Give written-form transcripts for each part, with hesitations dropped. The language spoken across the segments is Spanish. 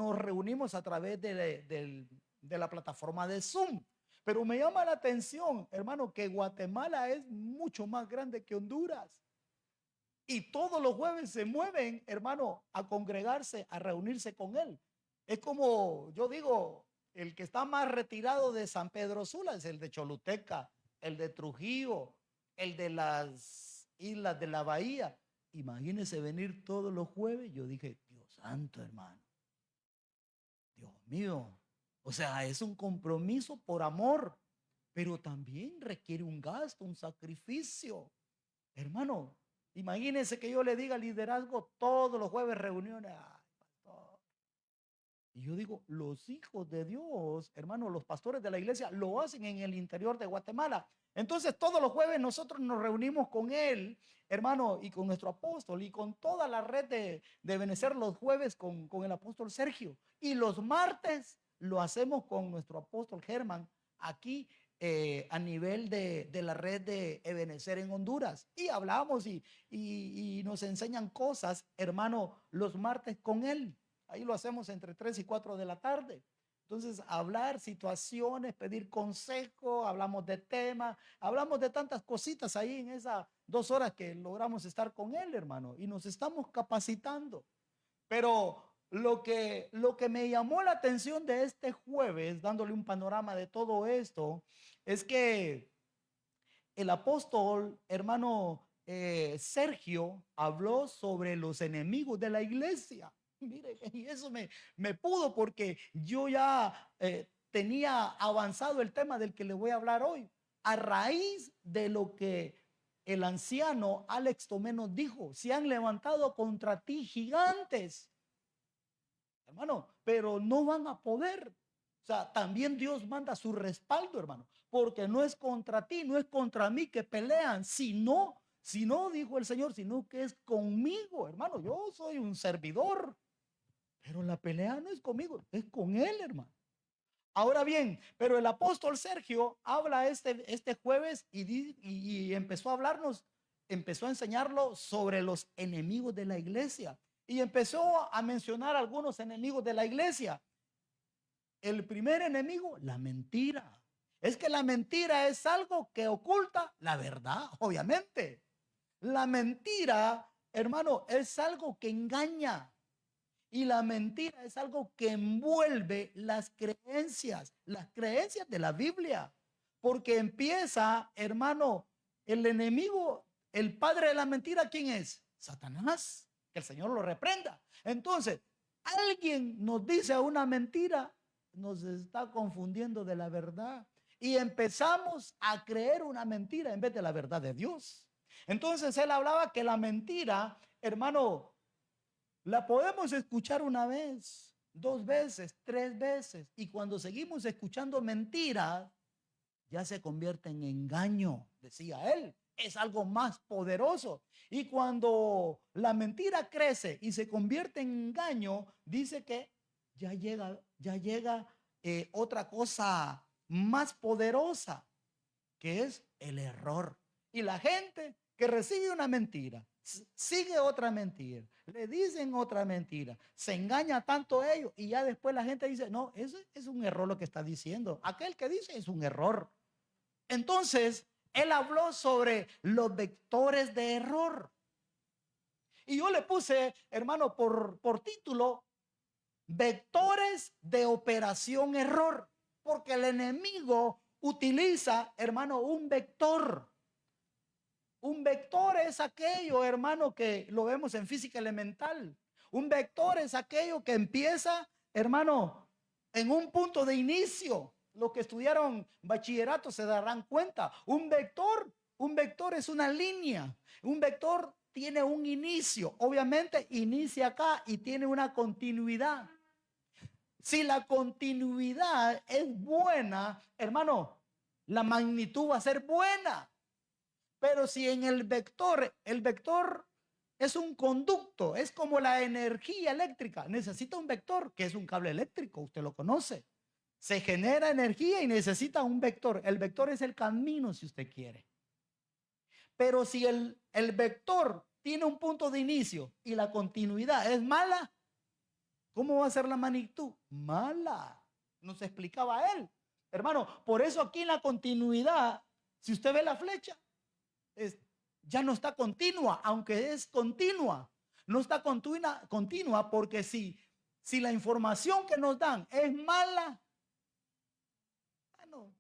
nos reunimos a través de la plataforma de Zoom. Pero me llama la atención, hermano, que Guatemala es mucho más grande que Honduras. Y todos los jueves se mueven, hermano, a congregarse, a reunirse con él. Es como, yo digo, el que está más retirado de San Pedro Sula es el de Choluteca, el de Trujillo, el de las islas de la Bahía. Imagínense venir todos los jueves. Yo dije, Dios santo, hermano. Dios mío. O sea, es un compromiso por amor, pero también requiere un gasto, un sacrificio. Hermano, imagínense que yo le diga al liderazgo todos los jueves reuniones. Ay, pastor. Y yo digo, los hijos de Dios, hermano, los pastores de la iglesia lo hacen en el interior de Guatemala. Entonces todos los jueves nosotros nos reunimos con él, hermano, y con nuestro apóstol y con toda la red de Benecer los jueves con el apóstol Sergio. Y los martes lo hacemos con nuestro apóstol Germán aquí a nivel de la red de Ebenecer en Honduras. Y hablamos y nos enseñan cosas, hermano, los martes con él. Ahí lo hacemos entre 3 y 4 de la tarde. Entonces, hablar situaciones, pedir consejo, hablamos de temas, hablamos de tantas cositas ahí en esas 2 horas que logramos estar con él, hermano, y nos estamos capacitando. Pero lo que me llamó la atención de este jueves, dándole un panorama de todo esto, es que el apóstol, hermano Sergio, habló sobre los enemigos de la iglesia. Mire, y eso me pudo porque yo ya tenía avanzado el tema del que le voy a hablar hoy, a raíz de lo que el anciano Alex Tomé nos dijo: se han levantado contra ti gigantes, hermano, pero no van a poder. O sea, también Dios manda su respaldo, hermano, porque no es contra ti, no es contra mí que pelean, sino, dijo el Señor, sino que es conmigo, hermano. Yo soy un servidor, pero la pelea no es conmigo, es con él, hermano. Ahora bien, pero el apóstol Sergio habla este jueves y empezó a hablarnos, empezó a enseñarlo sobre los enemigos de la iglesia y empezó a mencionar algunos enemigos de la iglesia. El primer enemigo, la mentira. Es que la mentira es algo que oculta la verdad, obviamente. La mentira, hermano, es algo que engaña. Y la mentira es algo que envuelve las creencias de la Biblia. Porque empieza, hermano, el enemigo, el padre de la mentira, ¿quién es? Satanás. Que el Señor lo reprenda. Entonces, alguien nos dice una mentira, nos está confundiendo de la verdad. Y empezamos a creer una mentira en vez de la verdad de Dios. Entonces él hablaba que la mentira, hermano, la podemos escuchar una vez, 2 veces, 3 veces. Y cuando seguimos escuchando mentiras, ya se convierte en engaño, decía él. Es algo más poderoso. Y cuando la mentira crece y se convierte en engaño, dice que ya llega otra cosa más poderosa, que es el error. Y la gente que recibe una mentira, sigue otra mentira, le dicen otra mentira, se engaña tanto ellos y ya después la gente dice, no, eso es un error lo que está diciendo. Aquel que dice es un error. Entonces, él habló sobre los vectores de error. Y yo le puse, hermano, por título, vectores de operación error, porque el enemigo utiliza, hermano, un vector. Un vector es aquello, hermano, que lo vemos en física elemental. Un vector es aquello que empieza, hermano, en un punto de inicio. Los que estudiaron bachillerato se darán cuenta. Un vector es una línea. Un vector tiene un inicio. Obviamente inicia acá y tiene una continuidad. Si la continuidad es buena, hermano, la magnitud va a ser buena. Pero si en el vector es un conducto, es como la energía eléctrica, necesita un vector, que es un cable eléctrico, usted lo conoce. Se genera energía y necesita un vector. El vector es el camino, si usted quiere. Pero si el vector tiene un punto de inicio y la continuidad es mala, ¿Cómo va a ser la magnitud? Mala. Nos explicaba él. Hermano, por eso aquí en la continuidad, si usted ve la flecha, ya no está continua, aunque es continua. No está continua porque si la información que nos dan es mala, bueno,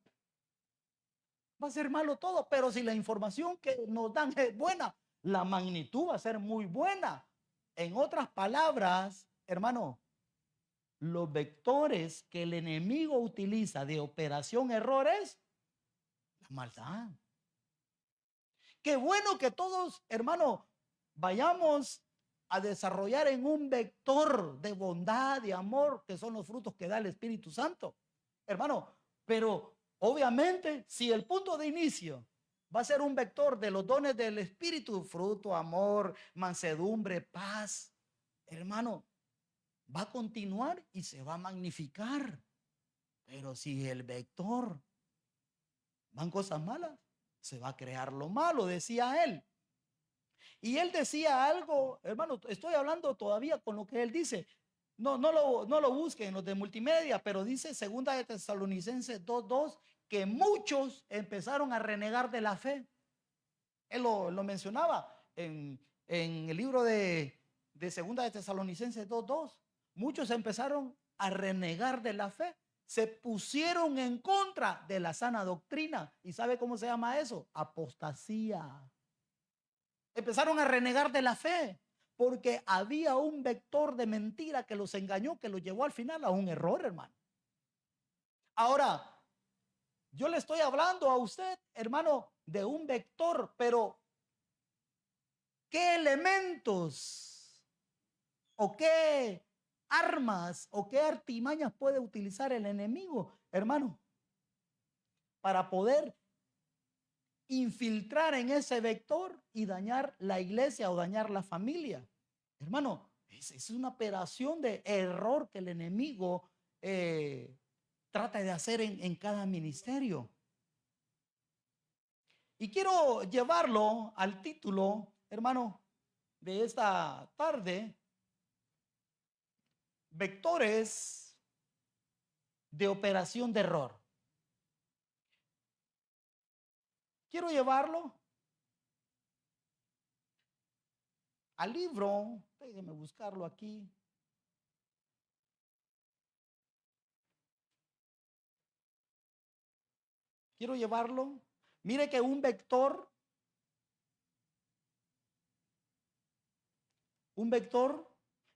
va a ser malo todo. Pero si la información que nos dan es buena, la magnitud va a ser muy buena. En otras palabras, hermano, los vectores que el enemigo utiliza de operación errores, la maldad. Qué bueno que todos, hermano, vayamos a desarrollar en un vector de bondad, de amor, que son los frutos que da el Espíritu Santo. Hermano, pero obviamente, si el punto de inicio va a ser un vector de los dones del Espíritu, fruto, amor, mansedumbre, paz, hermano, va a continuar y se va a magnificar. Pero si el vector van cosas malas, se va a crear lo malo, decía él. Y él decía algo, hermano, estoy hablando todavía con lo que él dice. No lo busquen los de multimedia, pero dice segunda de Tesalonicenses 2:2 que muchos empezaron a renegar de la fe. Él lo mencionaba en el libro de segunda de Tesalonicenses 2:2. Muchos empezaron a renegar de la fe. Se pusieron en contra de la sana doctrina. ¿Y sabe cómo se llama eso? Apostasía. Empezaron a renegar de la fe porque había un vector de mentira que los engañó, que los llevó al final a un error, hermano. Ahora, yo le estoy hablando a usted, hermano, de un vector, pero ¿qué elementos o qué armas o qué artimañas puede utilizar el enemigo, hermano, para poder infiltrar en ese vector y dañar la iglesia o dañar la familia? Hermano, es una operación de error que el enemigo trata de hacer en cada ministerio. Y quiero llevarlo al título, hermano, de esta tarde: vectores de operación de error. Quiero llevarlo al libro, déjeme buscarlo aquí. Quiero llevarlo. Mire que un vector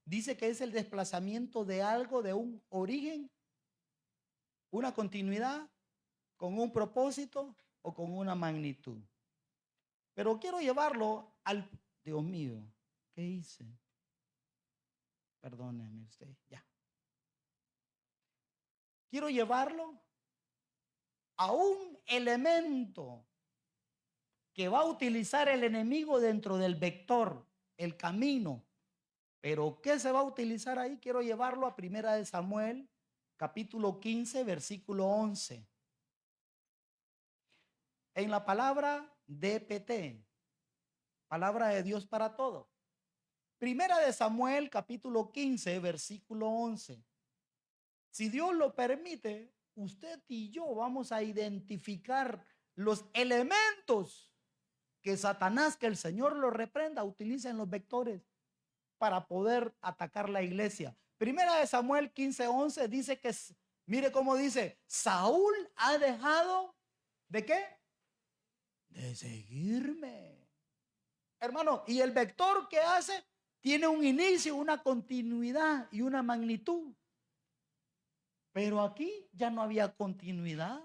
dice que es el desplazamiento de algo de un origen, una continuidad, con un propósito o con una magnitud. Pero quiero llevarlo al... Dios mío, ¿qué hice? Perdóneme usted, ya. Quiero llevarlo a un elemento que va a utilizar el enemigo dentro del vector, el camino. Pero ¿qué se va a utilizar ahí? Quiero llevarlo a Primera de Samuel, capítulo 15, versículo 11. En la palabra DPT, palabra de Dios para todo. Primera de Samuel, capítulo 15, versículo 11. Si Dios lo permite, usted y yo vamos a identificar los elementos que Satanás, que el Señor lo reprenda, utiliza en los vectores para poder atacar la iglesia. Primera de Samuel 15:11 dice que, mire cómo dice, Saúl ha dejado, ¿de qué? De seguirme. Hermano, y el vector que hace tiene un inicio, una continuidad y una magnitud. Pero aquí ya no había continuidad.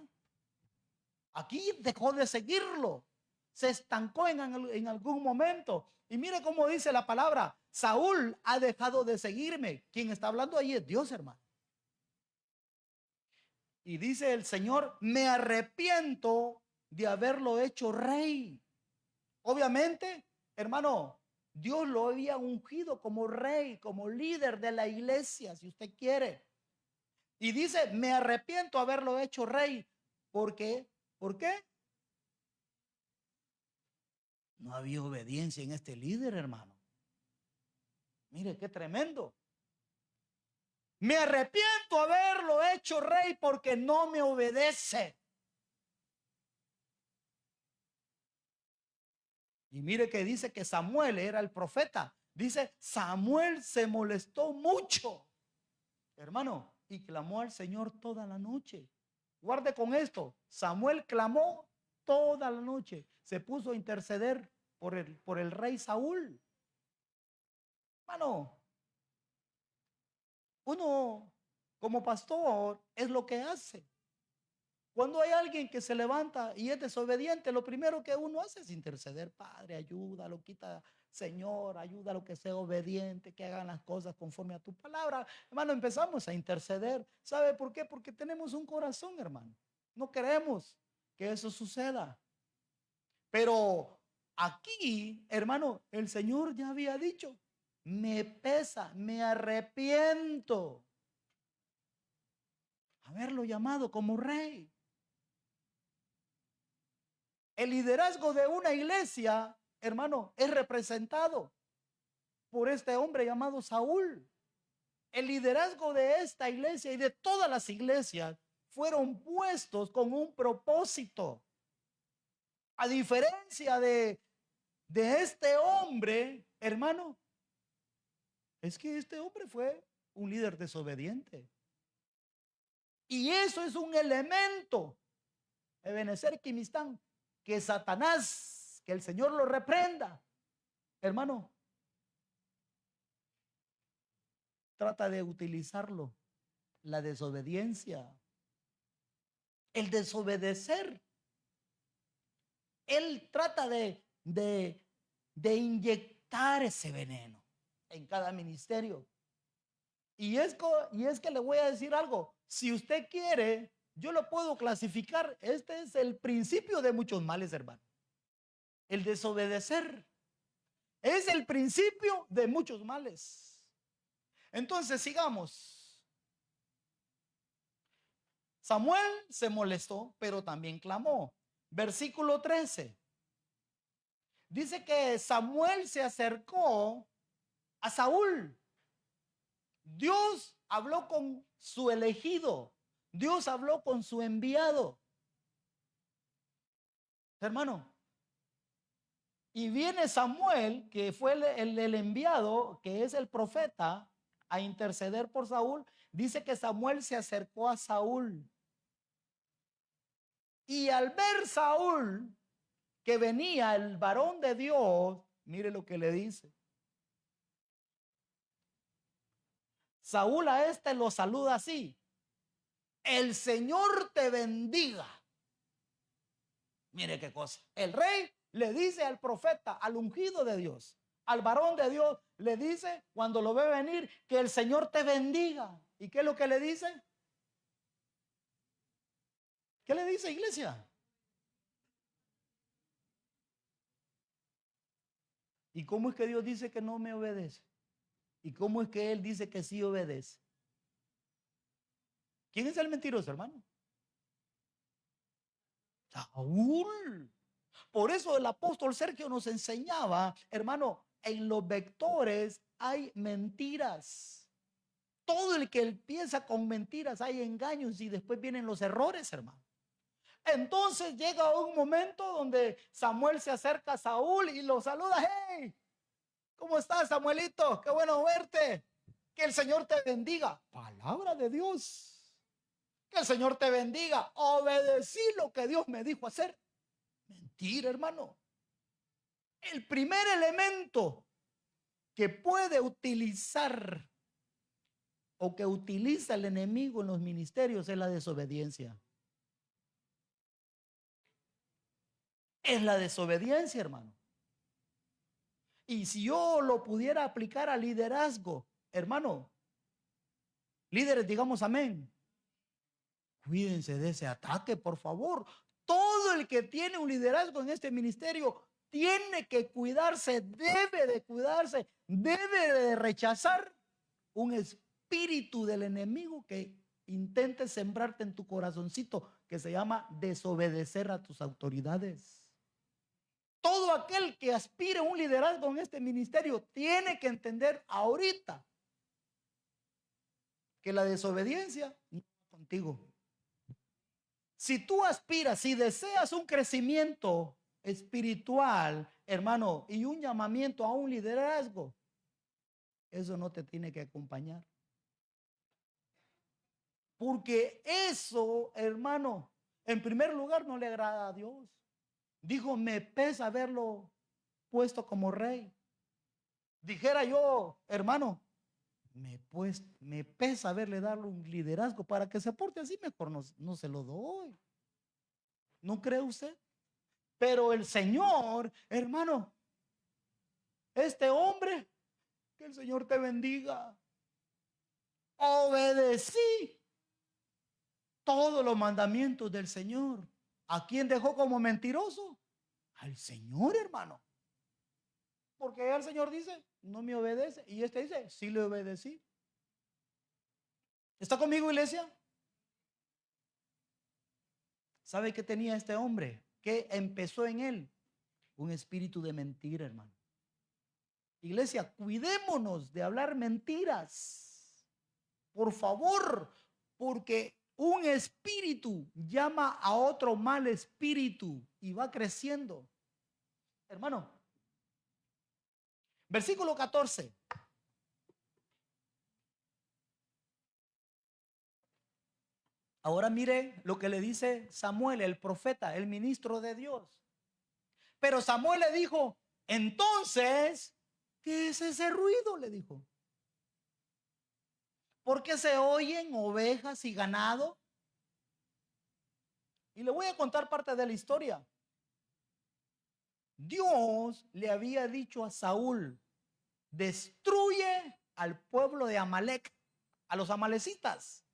Aquí dejó de seguirlo. Se estancó en algún momento. Y mire cómo dice la palabra: Saúl ha dejado de seguirme. Quien está hablando ahí es Dios, hermano. Y dice el Señor: me arrepiento de haberlo hecho rey. Obviamente, hermano, Dios lo había ungido como rey, como líder de la iglesia, si usted quiere. Y dice: me arrepiento de haberlo hecho rey. ¿Por qué? ¿Por qué? No había obediencia en este líder, hermano. Mire qué tremendo. Me arrepiento haberlo hecho rey porque no me obedece. Y mire que dice que Samuel era el profeta. Dice, Samuel se molestó mucho, hermano, y clamó al Señor toda la noche. Guarde con esto, Samuel clamó toda la noche. Se puso a interceder por el rey Saúl. Hermano, uno como pastor es lo que hace. Cuando hay alguien que se levanta y es desobediente, lo primero que uno hace es interceder. Padre, ayúdalo, quita, Señor, ayúdalo que sea obediente, que hagan las cosas conforme a tu palabra. Hermano, empezamos a interceder. ¿Sabe por qué? Porque tenemos un corazón, hermano. No queremos que eso suceda. Pero aquí, hermano, el Señor ya había dicho, me pesa, me arrepiento haberlo llamado como rey. El liderazgo de una iglesia, hermano, es representado por este hombre llamado Saúl. El liderazgo de esta iglesia y de todas las iglesias fueron puestos con un propósito. A diferencia de este hombre, hermano, es que este hombre fue un líder desobediente. Y eso es un elemento, Ebenezer Quimistán, que Satanás, que el Señor lo reprenda, hermano, trata de utilizarlo, la desobediencia, el desobedecer. Él trata de inyectar ese veneno en cada ministerio. Y es que le voy a decir algo, si usted quiere, yo lo puedo clasificar, este es el principio de muchos males, hermano. El desobedecer es el principio de muchos males. Entonces sigamos. Samuel se molestó, pero también clamó. Versículo 13. Dice que Samuel se acercó a Saúl. Dios habló con su elegido. Dios habló con su enviado. Hermano. Y viene Samuel, que fue el enviado, que es el profeta, a interceder por Saúl. Dice que Samuel se acercó a Saúl. Y al ver Saúl que venía el varón de Dios, mire lo que le dice. Saúl a este lo saluda así: el Señor te bendiga. Mire qué cosa. El rey le dice al profeta, al ungido de Dios, al varón de Dios, le dice cuando lo ve venir, que el Señor te bendiga. ¿Y qué es lo que le dice? ¿Qué le dice, iglesia? ¿Y cómo es que Dios dice que no me obedece? ¿Y cómo es que Él dice que sí obedece? ¿Quién es el mentiroso, hermano? Saúl. Por eso el apóstol Sergio nos enseñaba, hermano, en los vectores hay mentiras. Todo el que empieza con mentiras hay engaños y después vienen los errores, hermano. Entonces llega un momento donde Samuel se acerca a Saúl y lo saluda. Hey, ¿cómo estás, Samuelito? Qué bueno verte. Que el Señor te bendiga. Palabra de Dios. Que el Señor te bendiga. Obedecí lo que Dios me dijo hacer. Mentira, hermano. El primer elemento que puede utilizar o que utiliza el enemigo en los ministerios es la desobediencia. Es la desobediencia, hermano. Y si yo lo pudiera aplicar al liderazgo, hermano, líderes, digamos amén. Cuídense de ese ataque, por favor. Todo el que tiene un liderazgo en este ministerio tiene que cuidarse, debe de rechazar un espíritu del enemigo que intente sembrarte en tu corazoncito, que se llama desobedecer a tus autoridades. Todo aquel que aspire a un liderazgo en este ministerio tiene que entender ahorita que la desobediencia no va contigo. Si tú aspiras, si deseas un crecimiento espiritual, hermano, y un llamamiento a un liderazgo, eso no te tiene que acompañar. Porque eso, hermano, en primer lugar no le agrada a Dios. Dijo, me pesa haberlo puesto como rey. Dijera yo, hermano, me pesa haberle dado un liderazgo para que se porte así, mejor no se lo doy. ¿No cree usted? Pero el Señor, hermano, este hombre, que el Señor te bendiga, obedecí todos los mandamientos del Señor. ¿A quién dejó como mentiroso? Al Señor, hermano. Porque el Señor dice, no me obedece. Y este dice, sí le obedecí. ¿Está conmigo, iglesia? ¿Sabe qué tenía este hombre? ¿Qué empezó en él? Un espíritu de mentira, hermano. Iglesia, cuidémonos de hablar mentiras. Por favor, porque un espíritu llama a otro mal espíritu y va creciendo. Hermano, versículo 14. Ahora mire lo que le dice Samuel, el profeta, el ministro de Dios. Pero Samuel le dijo, entonces, ¿qué es ese ruido? Le dijo. ¿Por qué se oyen ovejas y ganado? Y le voy a contar parte de la historia. Dios le había dicho a Saúl, destruye al pueblo de Amalek, a los amalecitas.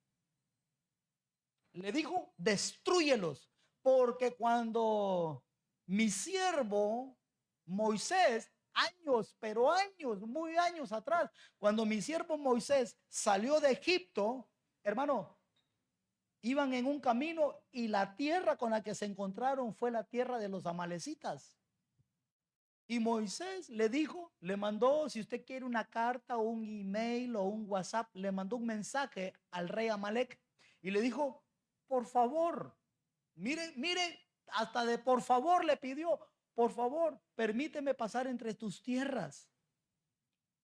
Le dijo, destrúyelos, porque cuando mi siervo Moisés, años, pero años, muy años atrás, cuando mi siervo Moisés salió de Egipto, hermano, iban en un camino y la tierra con la que se encontraron fue la tierra de los amalecitas. Y Moisés le dijo, le mandó, si usted quiere una carta o un email o un WhatsApp, le mandó un mensaje al rey Amalek y le dijo, por favor, mire, hasta de por favor le pidió, por favor, permíteme pasar entre tus tierras.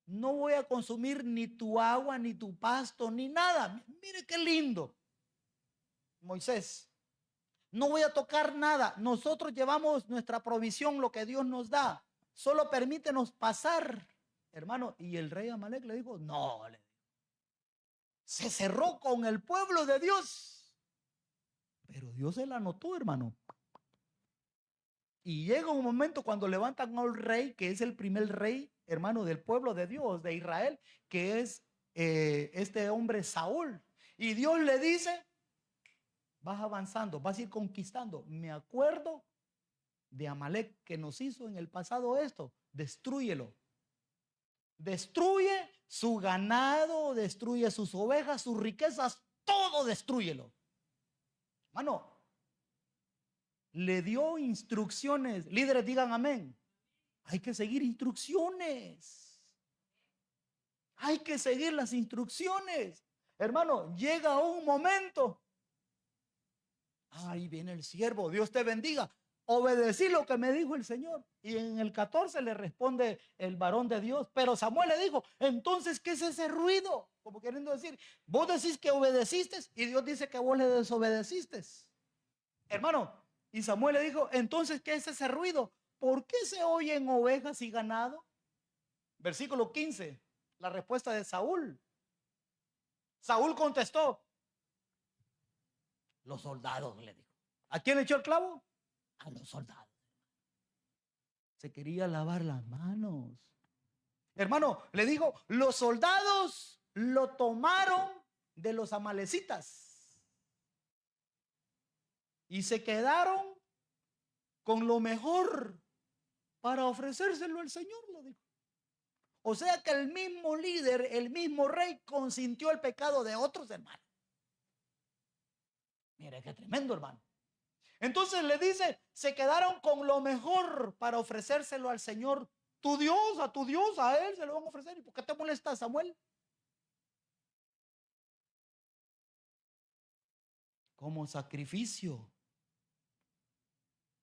No voy a consumir ni tu agua, ni tu pasto, ni nada. Mire qué lindo. Moisés, no voy a tocar nada. Nosotros llevamos nuestra provisión, lo que Dios nos da. Solo permítenos pasar, hermano. Y el rey Amalek le dijo, no, se cerró con el pueblo de Dios. Pero Dios se la notó, hermano. Y llega un momento cuando levantan al rey, que es el primer rey, hermano, del pueblo de Dios, de Israel, que es este hombre Saúl. Y Dios le dice, vas avanzando, vas a ir conquistando. Me acuerdo de Amalek que nos hizo en el pasado esto, destrúyelo. Destruye su ganado, destruye sus ovejas, sus riquezas, todo destrúyelo. Hermano, le dio instrucciones. Líderes, digan amén. Hay que seguir instrucciones. Hay que seguir las instrucciones. Hermano, llega un momento. Ahí viene el siervo, Dios te bendiga. Obedecí lo que me dijo el Señor. Y en el 14 le responde el varón de Dios. Pero Samuel le dijo, entonces, ¿qué es ese ruido? Como queriendo decir, vos decís que obedeciste y Dios dice que vos le desobedeciste. Hermano, y Samuel le dijo, entonces, ¿qué es ese ruido? ¿Por qué se oyen ovejas y ganado? Versículo 15, la respuesta de Saúl. Saúl contestó, los soldados, le dijo. ¿A quién le echó el clavo? A los soldados. Se quería lavar las manos. Hermano, le dijo, los soldados lo tomaron de los amalecitas y se quedaron con lo mejor para ofrecérselo al Señor, le dijo. O sea que el mismo líder, el mismo rey consintió el pecado de otros hermanos. Mire qué tremendo, hermano. Entonces le dice, se quedaron con lo mejor para ofrecérselo al Señor, tu Dios, a él se lo van a ofrecer. ¿Y por qué te molesta, Samuel? como sacrificio.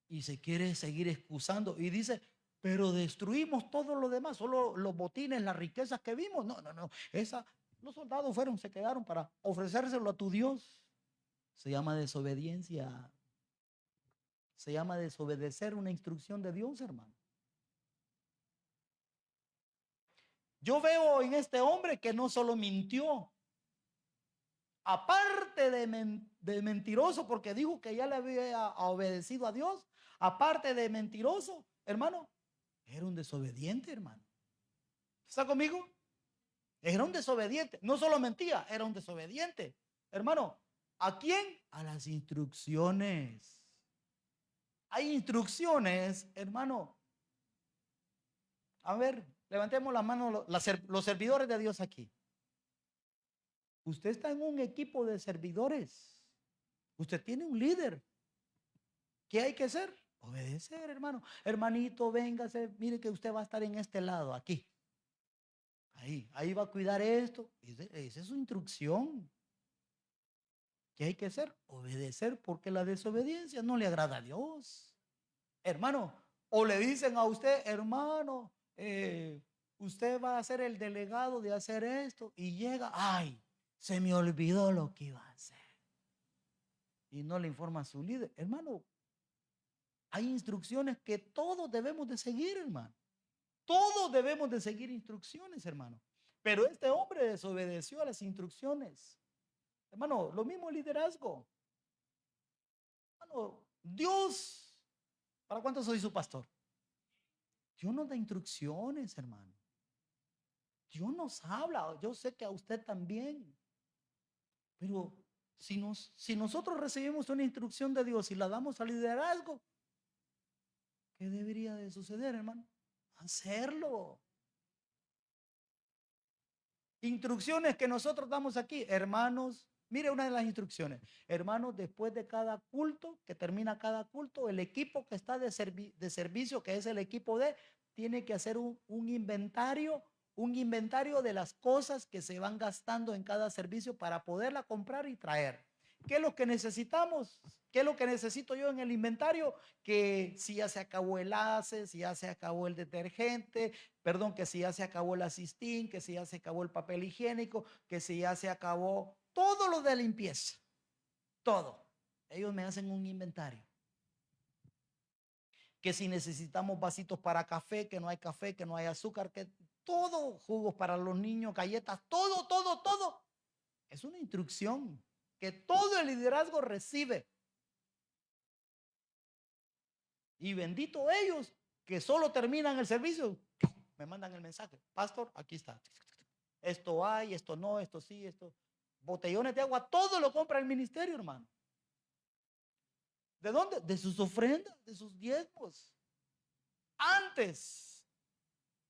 Y se quiere seguir excusando y dice, pero destruimos todo lo demás, solo los botines, las riquezas que vimos. No, no, no. Los soldados se quedaron para ofrecérselo a tu Dios. Se llama desobediencia. Se llama desobedecer una instrucción de Dios, hermano. Yo veo en este hombre que no solo mintió, aparte de mentiroso, porque dijo que ya le había obedecido a Dios, aparte de mentiroso, hermano, era un desobediente, hermano. ¿Está conmigo? Era un desobediente. No solo mentía, era un desobediente. Hermano, ¿a quién? A las instrucciones. Hay instrucciones, hermano. A ver, levantemos las manos los servidores de Dios aquí. Usted está en un equipo de servidores. Usted tiene un líder. ¿Qué hay que hacer? Obedecer, hermano. Hermanito, véngase, mire que usted va a estar en este lado, aquí. Ahí va a cuidar esto. Esa es su instrucción. ¿Qué hay que hacer? Obedecer, porque la desobediencia no le agrada a Dios. Hermano, o le dicen a usted, hermano, usted va a ser el delegado de hacer esto, y llega, ay, se me olvidó lo que iba a hacer. Y no le informa a su líder. Hermano, hay instrucciones que todos debemos de seguir, hermano. Todos debemos de seguir instrucciones, hermano. Pero este hombre desobedeció a las instrucciones. Hermano, lo mismo liderazgo. Hermano, Dios, ¿para cuánto soy su pastor? Dios nos da instrucciones, hermano. Dios nos habla. Yo sé que a usted también. Pero si nosotros recibimos una instrucción de Dios y la damos al liderazgo, ¿qué debería de suceder, hermano? Hacerlo. Instrucciones que nosotros damos aquí, hermanos. Mire una de las instrucciones. Hermanos, después de cada culto, que termina cada culto, el equipo que está de servicio, que es el equipo tiene que hacer un inventario de las cosas que se van gastando en cada servicio para poderla comprar y traer. ¿Qué es lo que necesitamos? ¿Qué es lo que necesito yo en el inventario? Que si ya se acabó el ACE, si ya se acabó el detergente, perdón, que si ya se acabó el asistín, que si ya se acabó el papel higiénico, que si ya se acabó todo lo de limpieza. Todo. Ellos me hacen un inventario. Que si necesitamos vasitos para café, que no hay azúcar, que todo, jugos para los niños, galletas, todo, todo, todo. Es una instrucción que todo el liderazgo recibe. Y bendito ellos que solo terminan el servicio, me mandan el mensaje, pastor, aquí está. Esto hay, esto no, esto sí, esto. Botellones de agua, todo lo compra el ministerio, hermano. ¿De dónde? De sus ofrendas, de sus diezmos. Antes,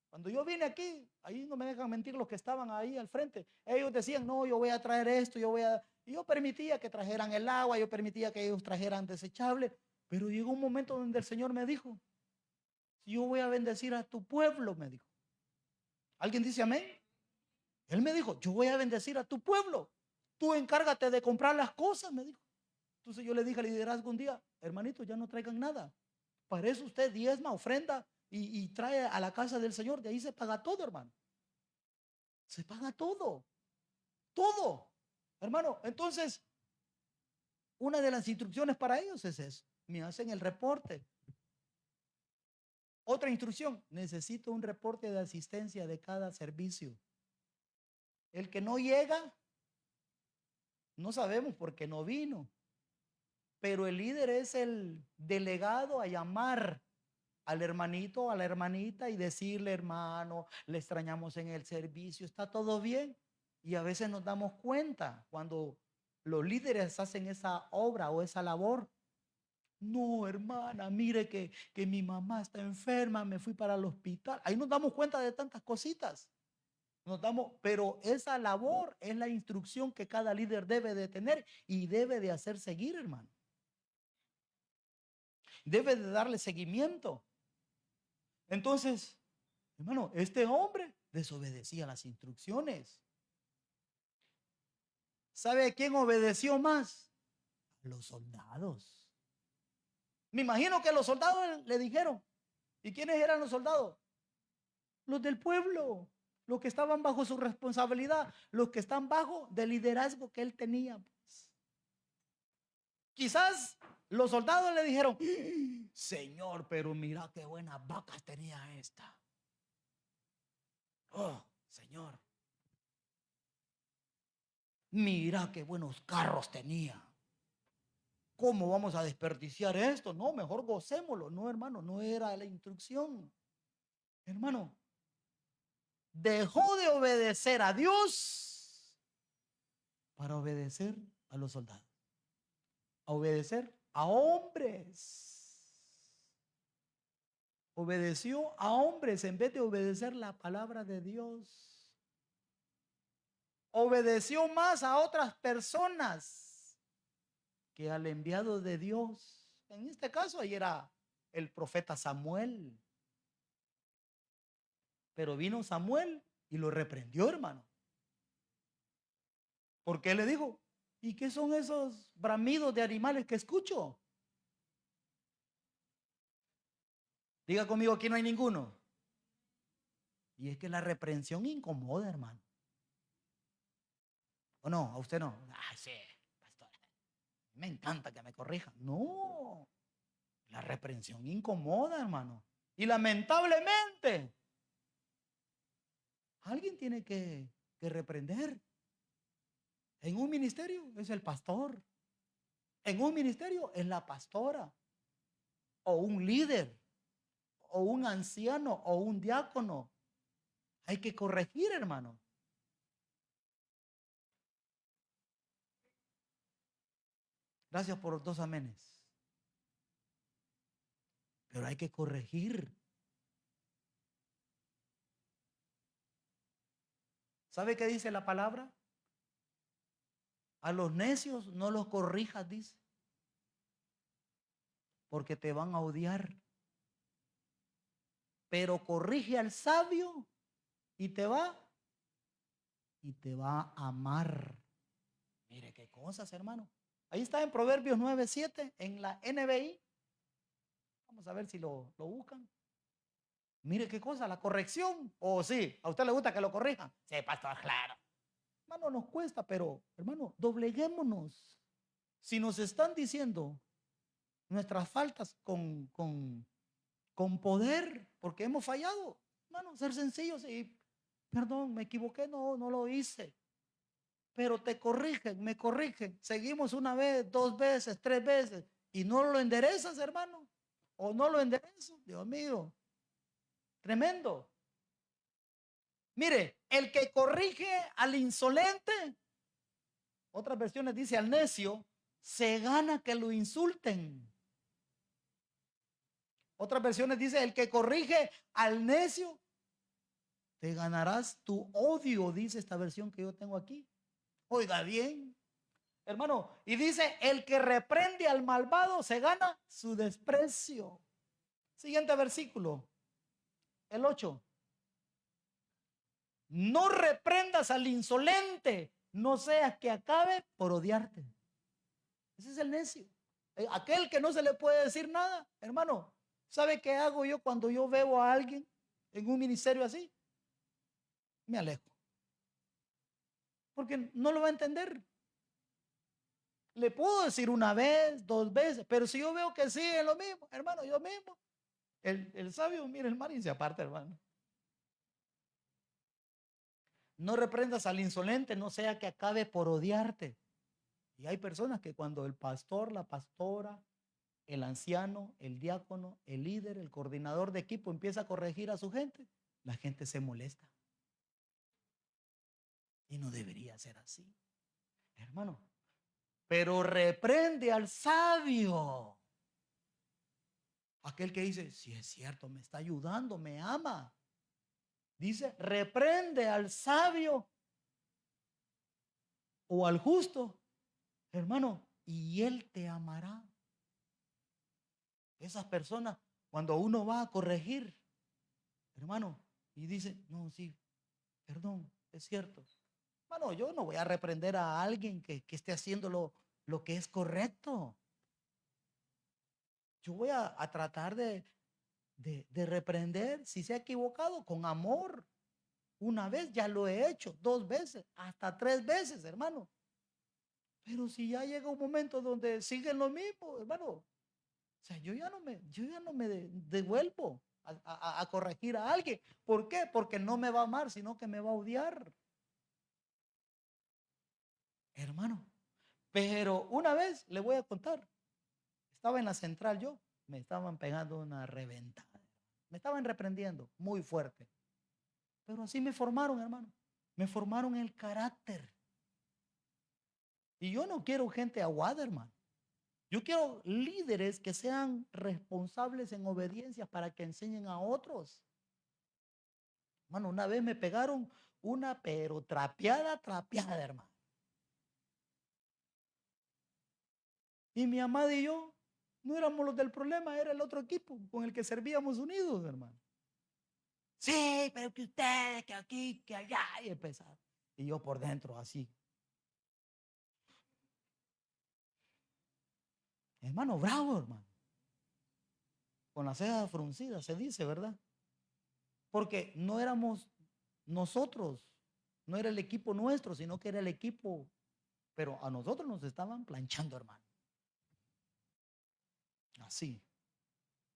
cuando yo vine aquí, ahí no me dejan mentir los que estaban ahí al frente. Ellos decían, no, yo voy a traer esto, y yo permitía que trajeran el agua, yo permitía que ellos trajeran desechable, pero llegó un momento donde el Señor me dijo, yo voy a bendecir a tu pueblo, me dijo. ¿Alguien dice amén? Él me dijo, yo voy a bendecir a tu pueblo. Tú encárgate de comprar las cosas, me dijo. Entonces yo le dije al liderazgo un día, hermanito, ya no traigan nada. Para eso usted diezma, ofrenda y trae a la casa del Señor. De ahí se paga todo, hermano. Se paga todo. Todo. Hermano, entonces, una de las instrucciones para ellos es eso. Me hacen el reporte. Otra instrucción, necesito un reporte de asistencia de cada servicio. El que no llega, no sabemos por qué no vino. Pero el líder es el delegado a llamar al hermanito, a la hermanita y decirle, hermano, le extrañamos en el servicio, ¿está todo bien? Y a veces nos damos cuenta cuando los líderes hacen esa obra o esa labor. No, hermana, mire que mi mamá está enferma, me fui para el hospital. Ahí nos damos cuenta de tantas cositas. Pero esa labor es la instrucción que cada líder debe de tener y debe de hacer seguir, hermano. Debe de darle seguimiento. Entonces, hermano, este hombre desobedecía las instrucciones. ¿Sabe quién obedeció más? los soldados. Me imagino que los soldados le dijeron. ¿Y quiénes eran los soldados? Los del pueblo, los que estaban bajo su responsabilidad, los que están bajo del liderazgo que él tenía. Pues. Quizás los soldados le dijeron, Señor, pero mira qué buenas vacas tenía esta. Oh, Señor, mira qué buenos carros tenía. ¿Cómo vamos a desperdiciar esto? No, mejor gocémoslo. No, hermano, no era la instrucción. Hermano, dejó de obedecer a Dios para obedecer a los soldados. A obedecer a hombres. Obedeció a hombres en vez de obedecer la palabra de Dios. Obedeció más a otras personas que al enviado de Dios. En este caso ahí era el profeta Samuel. Pero vino Samuel y lo reprendió, hermano. Porque él le dijo, ¿y qué son esos bramidos de animales que escucho? Diga conmigo, aquí no hay ninguno. Y es que la reprensión incomoda, hermano. ¿O no? ¿A usted no? Ay, sí, pastor. Me encanta que me corrijan. No. La reprensión incomoda, hermano. Y lamentablemente, alguien tiene que reprender. En un ministerio es el pastor. En un ministerio es la pastora. O un líder. O un anciano. O un diácono. Hay que corregir, hermano. Gracias por los 2 amenes. Pero hay que corregir. ¿Sabe qué dice la palabra? A los necios no los corrijas, dice. Porque te van a odiar. Pero corrige al sabio y te va a amar. Mire qué cosas, hermano. Ahí está en Proverbios 9:7 en la NBI. Vamos a ver si lo buscan. Mire qué cosa, la corrección. O sí, a usted le gusta que lo corrijan. Sí, pastor, claro. Hermano, nos cuesta, pero hermano, dobleguémonos. Si nos están diciendo nuestras faltas con poder, porque hemos fallado, hermano, ser sencillos y perdón, me equivoqué, no lo hice. Pero te corrigen, me corrigen. Seguimos una vez, 2 veces, 3 veces y no lo enderezas, hermano. O no lo enderezo, Dios mío. Tremendo. Mire, el que corrige al insolente, otras versiones dice al necio, se gana que lo insulten. Otras versiones dice el que corrige al necio, te ganarás tu odio, dice esta versión que yo tengo aquí. Oiga bien, hermano, y dice el que reprende al malvado se gana su desprecio. Siguiente versículo, el 8. No reprendas al insolente, no seas que acabe por odiarte. Ese es el necio. Aquel que no se le puede decir nada, hermano. ¿Sabe qué hago yo cuando yo veo a alguien en un ministerio así? Me alejo. Porque no lo va a entender. Le puedo decir una vez, 2 veces, pero si yo veo que sigue lo mismo, hermano, yo mismo. El sabio mira el mar y se aparta, hermano. No reprendas al insolente, no sea que acabe por odiarte. Y hay personas que cuando el pastor, la pastora, el anciano, el diácono, el líder, el coordinador de equipo empieza a corregir a su gente, la gente se molesta. Y no debería ser así, hermano. Pero reprende al sabio. Aquel que dice, si es cierto, me está ayudando, me ama. Dice, reprende al sabio o al justo, hermano, y él te amará. Esas personas, cuando uno va a corregir, hermano, y dice, no, sí, perdón, es cierto. Hermano, yo no voy a reprender a alguien que esté haciendo lo que es correcto. Yo voy a tratar de reprender si se ha equivocado con amor. Una vez ya lo he hecho, 2 veces, hasta 3 veces, hermano. Pero si ya llega un momento donde siguen lo mismo, hermano, o sea, yo ya no me devuelvo a corregir a alguien. ¿Por qué? Porque no me va a amar, sino que me va a odiar, hermano. Pero una vez le voy a contar, estaba en la central yo, me estaban pegando una reventada, me estaban reprendiendo muy fuerte. Pero así me formaron, hermano. Me formaron el carácter. Y yo no quiero gente aguada, hermano. Yo quiero líderes que sean responsables en obediencia para que enseñen a otros. Hermano, una vez me pegaron una, pero trapeada, hermano. Y mi amada y yo no éramos los del problema, era el otro equipo con el que servíamos unidos, hermano. Sí, pero que ustedes, que aquí, que allá, y empezar. Y yo por dentro así. Hermano, bravo, hermano. Con las cejas fruncidas, se dice, ¿verdad? Porque no éramos nosotros, no era el equipo nuestro, sino que era el equipo, pero a nosotros nos estaban planchando, hermano. Así.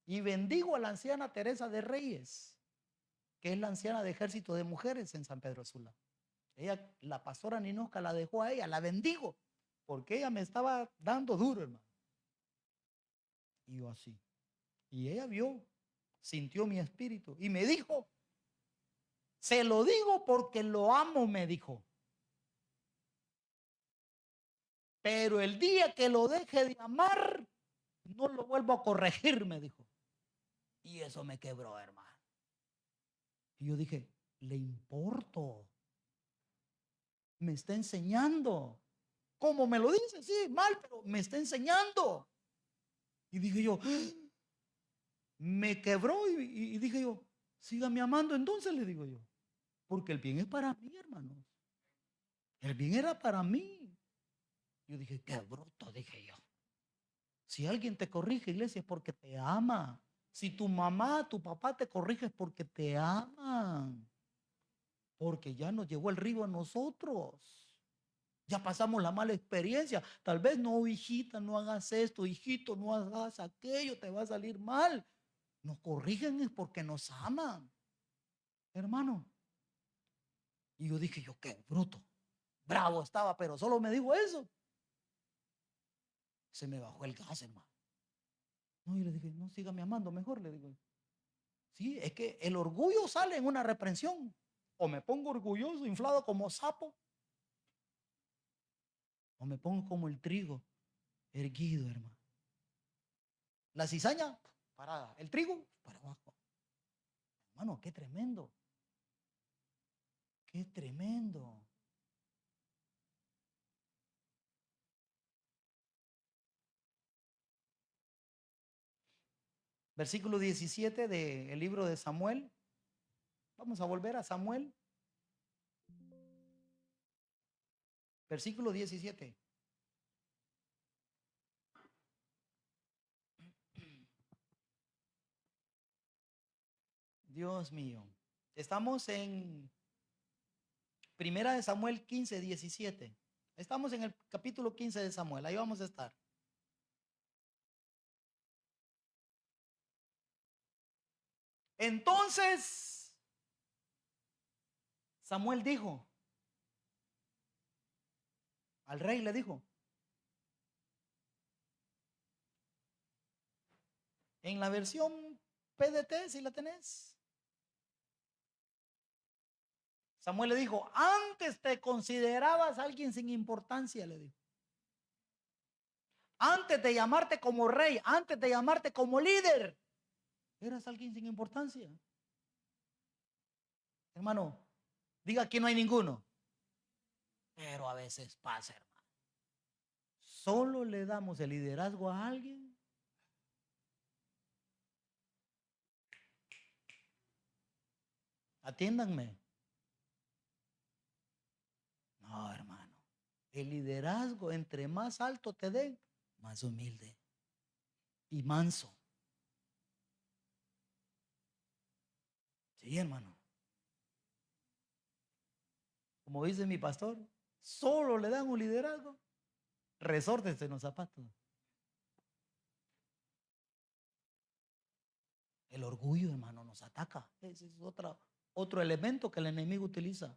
Y bendigo a la anciana Teresa de Reyes, que es la anciana de Ejército de Mujeres en San Pedro Sula. Ella, la pastora Ninosca la dejó a ella, la bendigo, porque ella me estaba dando duro, hermano. Y yo así. Y ella vio, sintió mi espíritu y me dijo, se lo digo porque lo amo, me dijo. Pero el día que lo deje de amar, no lo vuelvo a corregir, me dijo. Y eso me quebró, hermano. Y yo dije, le importo. Me está enseñando. ¿Cómo me lo dice? Sí, mal, pero me está enseñando. Y dije yo, me quebró y dije yo, sígame amando entonces, le digo yo. Porque el bien es para mí, hermanos. El bien era para mí. Yo dije, qué bruto, dije yo. Si alguien te corrige, iglesia, es porque te ama. Si tu mamá, tu papá te corrige, es porque te aman. Porque ya nos llegó el río a nosotros. Ya pasamos la mala experiencia. Tal vez no, hijita, no hagas esto, hijito, no hagas aquello, te va a salir mal. Nos corrigen es porque nos aman, hermano. Y yo dije, yo qué bruto. Bravo estaba, pero solo me dijo eso. Se me bajó el gas, hermano. No, y le dije, no, sígame amando mejor, le digo. Sí, es que el orgullo sale en una reprensión. O me pongo orgulloso, inflado como sapo, o me pongo como el trigo, erguido, hermano. La cizaña, parada. El trigo, para abajo. Hermano, qué tremendo. Qué tremendo. Versículo 17 del libro de Samuel. Vamos a volver a Samuel. Versículo 17. Dios mío. Estamos en Primera de Samuel 15, 17. Estamos en el capítulo 15 de Samuel. Ahí vamos a estar. Entonces, Samuel dijo, al rey le dijo, en la versión PDT, si la tenés, Samuel le dijo, antes te considerabas alguien sin importancia, le dijo. Antes de llamarte como rey, antes de llamarte como líder, eras alguien sin importancia. Hermano, diga que no hay ninguno. Pero a veces pasa, hermano. Solo le damos el liderazgo a alguien. Atiéndanme. No, hermano. El liderazgo, entre más alto te den, más humilde y manso. Sí, hermano. Como dice mi pastor, solo le dan un liderazgo, resórtense en los zapatos. El orgullo, hermano, nos ataca. Ese es otro elemento que el enemigo utiliza.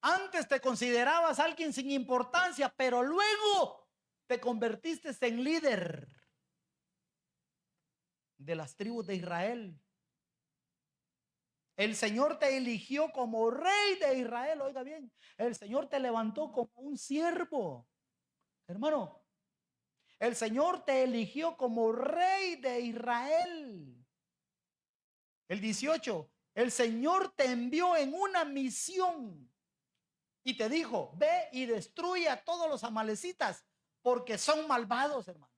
Antes te considerabas alguien sin importancia, pero luego te convertiste en líder de las tribus de Israel. El Señor te eligió como rey de Israel. Oiga bien, el Señor te levantó como un siervo. Hermano, el Señor te eligió como rey de Israel. El 18, el Señor te envió en una misión y te dijo, ve y destruye a todos los amalecitas porque son malvados, hermano.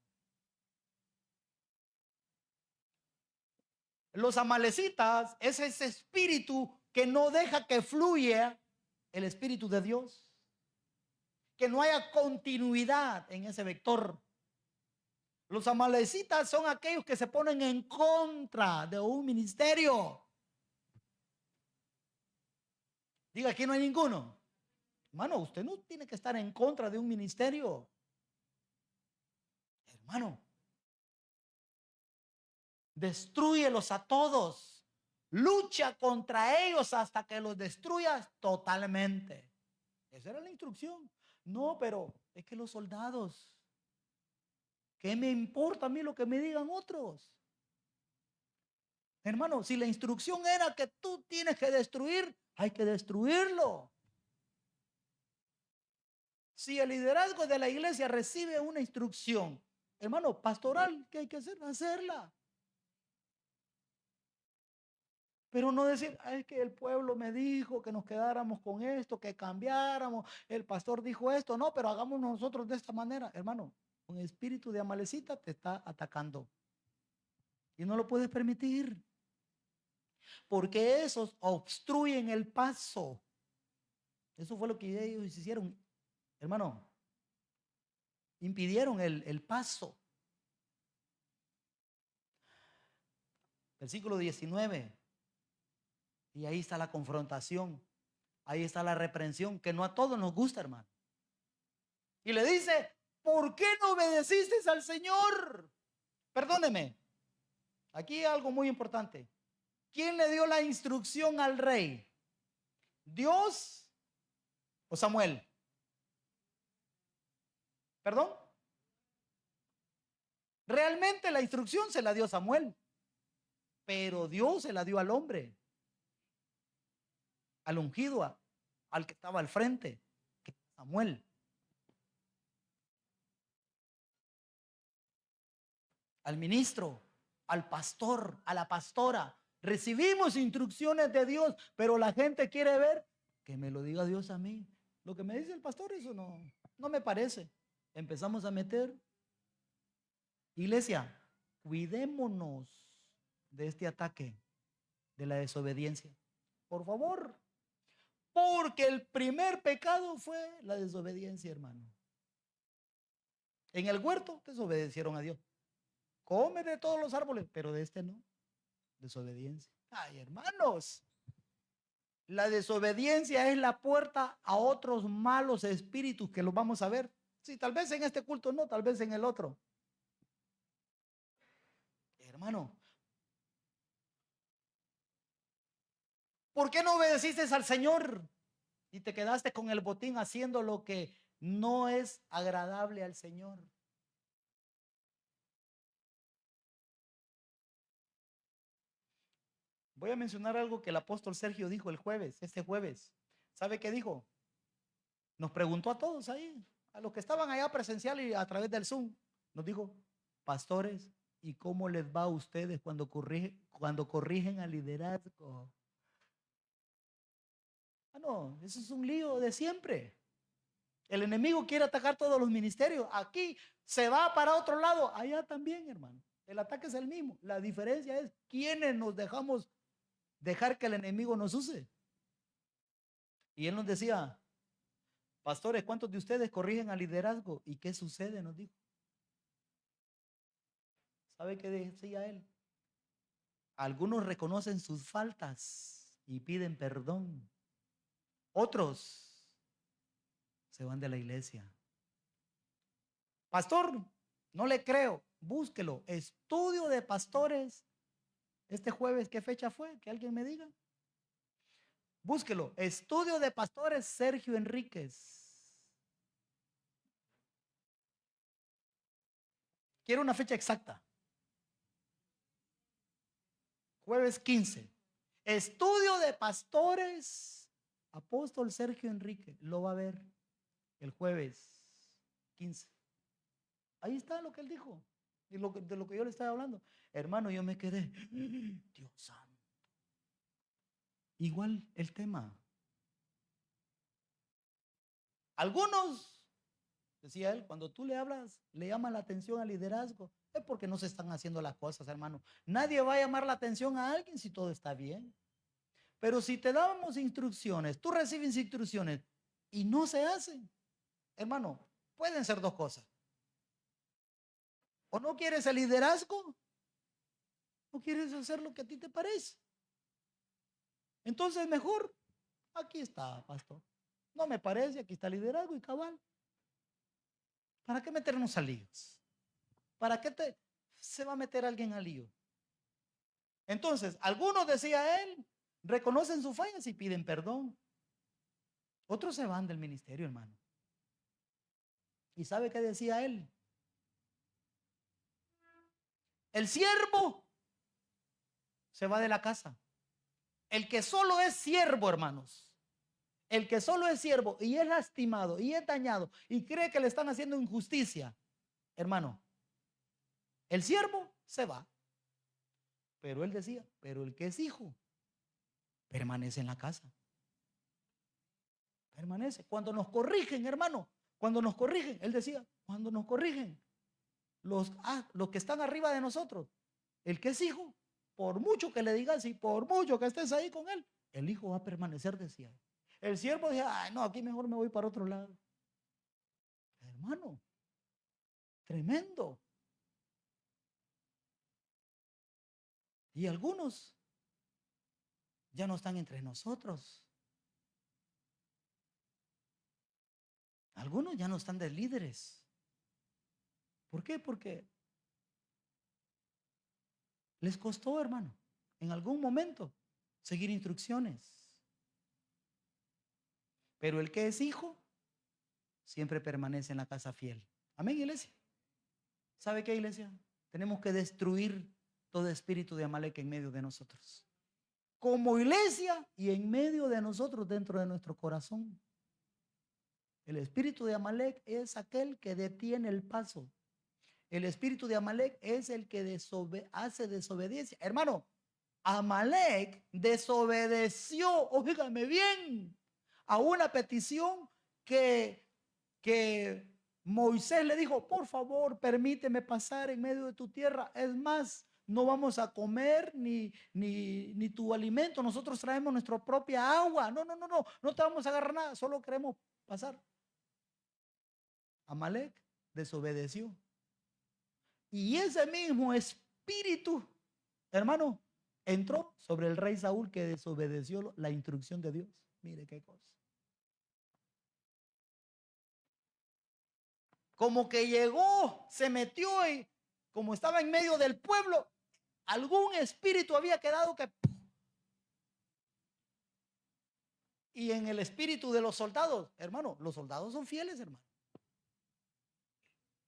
Los amalecitas es ese espíritu que no deja que fluya el espíritu de Dios, que no haya continuidad en ese vector. Los amalecitas son aquellos que se ponen en contra de un ministerio. Diga, aquí no hay ninguno. Hermano, usted no tiene que estar en contra de un ministerio. Hermano, destrúyelos a todos. Lucha contra ellos hasta que los destruyas totalmente. Esa era la instrucción. No, pero es que los soldados, ¿qué me importa a mí lo que me digan otros? Hermano, si la instrucción era que tú tienes que destruir, hay que destruirlo. Si el liderazgo de la iglesia recibe una instrucción, hermano, pastoral, ¿qué hay que hacer? Hacerla. Pero no decir, es que el pueblo me dijo que nos quedáramos con esto, que cambiáramos, el pastor dijo esto, no, pero hagamos nosotros de esta manera. Hermano, un espíritu de amalecita te está atacando y no lo puedes permitir, porque esos obstruyen el paso. Eso fue lo que ellos hicieron, hermano, impidieron el paso. Versículo 19. Y ahí está la confrontación. Ahí está la reprensión, que no a todos nos gusta, hermano. Y le dice, ¿por qué no obedeciste al Señor? Perdóneme. Aquí hay algo muy importante. ¿Quién le dio la instrucción al rey? ¿Dios o Samuel? ¿Perdón? Realmente la instrucción se la dio Samuel, pero Dios se la dio al hombre, al ungido, al que estaba al frente, que Samuel. Al ministro, al pastor, a la pastora. Recibimos instrucciones de Dios, pero la gente quiere ver que me lo diga Dios a mí. Lo que me dice el pastor, eso no me parece. Empezamos a meter. Iglesia, cuidémonos de este ataque de la desobediencia. Por favor. Porque el primer pecado fue la desobediencia, hermano. En el huerto desobedecieron a Dios. Come de todos los árboles, pero de este no. Desobediencia. Ay, hermanos. La desobediencia es la puerta a otros malos espíritus que los vamos a ver. Sí, tal vez en este culto no, tal vez en el otro. Hermano, ¿por qué no obedeciste al Señor y te quedaste con el botín haciendo lo que no es agradable al Señor? Voy a mencionar algo que el apóstol Sergio dijo este jueves. ¿Sabe qué dijo? Nos preguntó a todos ahí, a los que estaban allá presencial y a través del Zoom. Nos dijo, pastores, ¿y cómo les va a ustedes cuando corrigen al liderazgo? Ah, no, eso es un lío de siempre. El enemigo quiere atacar todos los ministerios. Aquí se va para otro lado, allá también, hermano. El ataque es el mismo. La diferencia es quiénes nos dejar que el enemigo nos use. Y él nos decía, pastores, ¿cuántos de ustedes corrigen al liderazgo? ¿Y qué sucede? Nos dijo. ¿Sabe qué decía él? Algunos reconocen sus faltas y piden perdón. Otros se van de la iglesia. Pastor, no le creo. Búsquelo. Estudio de pastores. Este jueves, ¿qué fecha fue? Que alguien me diga. Búsquelo. Estudio de pastores Sergio Enríquez. Quiero una fecha exacta. Jueves 15. Estudio de pastores Apóstol Sergio Enríquez. Lo va a ver el jueves 15. Ahí está lo que él dijo. De lo que yo le estaba hablando. Hermano, yo me quedé. Dios santo. Igual el tema. Algunos, decía él, cuando tú le hablas, le llaman la atención al liderazgo. Es porque no se están haciendo las cosas, hermano. Nadie va a llamar la atención a alguien si todo está bien. Pero si te damos instrucciones, tú recibes instrucciones y no se hacen, hermano, pueden ser dos cosas. O no quieres el liderazgo, o quieres hacer lo que a ti te parece. Entonces mejor, aquí está, pastor. No me parece, aquí está el liderazgo y cabal. ¿Para qué meternos a líos? ¿Para qué se va a meter alguien al lío? Entonces, algunos, decía él, reconocen sus fallas y piden perdón. Otros se van del ministerio, hermano. ¿Y sabe qué decía él? El siervo se va de la casa. El que solo es siervo, hermanos. El que solo es siervo y es lastimado y es dañado y cree que le están haciendo injusticia, hermano, el siervo se va. Pero él decía, pero el que es hijo permanece en la casa. Permanece. Cuando nos corrigen, hermano, cuando nos corrigen, él decía, cuando nos corrigen, los que están arriba de nosotros, el que es hijo, por mucho que le digas y por mucho que estés ahí con él, el hijo va a permanecer, decía. El siervo decía, ay, no, aquí mejor me voy para otro lado. Hermano, tremendo. Y algunos ya no están entre nosotros. Algunos ya no están de líderes. ¿Por qué? Porque les costó, hermano, en algún momento seguir instrucciones. Pero el que es hijo siempre permanece en la casa fiel. Amén, iglesia. ¿Sabe qué, iglesia? Tenemos que destruir todo espíritu de Amalek en medio de nosotros. Como iglesia y en medio de nosotros, dentro de nuestro corazón. El espíritu de Amalek es aquel que detiene el paso. El espíritu de Amalek es el que hace desobediencia. Hermano, Amalek desobedeció, óigame bien, a una petición que Moisés le dijo, por favor, permíteme pasar en medio de tu tierra. Es más, no vamos a comer ni tu alimento. Nosotros traemos nuestra propia agua. No te vamos a agarrar nada. Solo queremos pasar. Amalek desobedeció. Y ese mismo espíritu, hermano, entró sobre el rey Saúl que desobedeció la instrucción de Dios. Mire qué cosa. Como que llegó, se metió y como estaba en medio del pueblo, algún espíritu había quedado que... Y en el espíritu de los soldados, hermano, los soldados son fieles, hermano.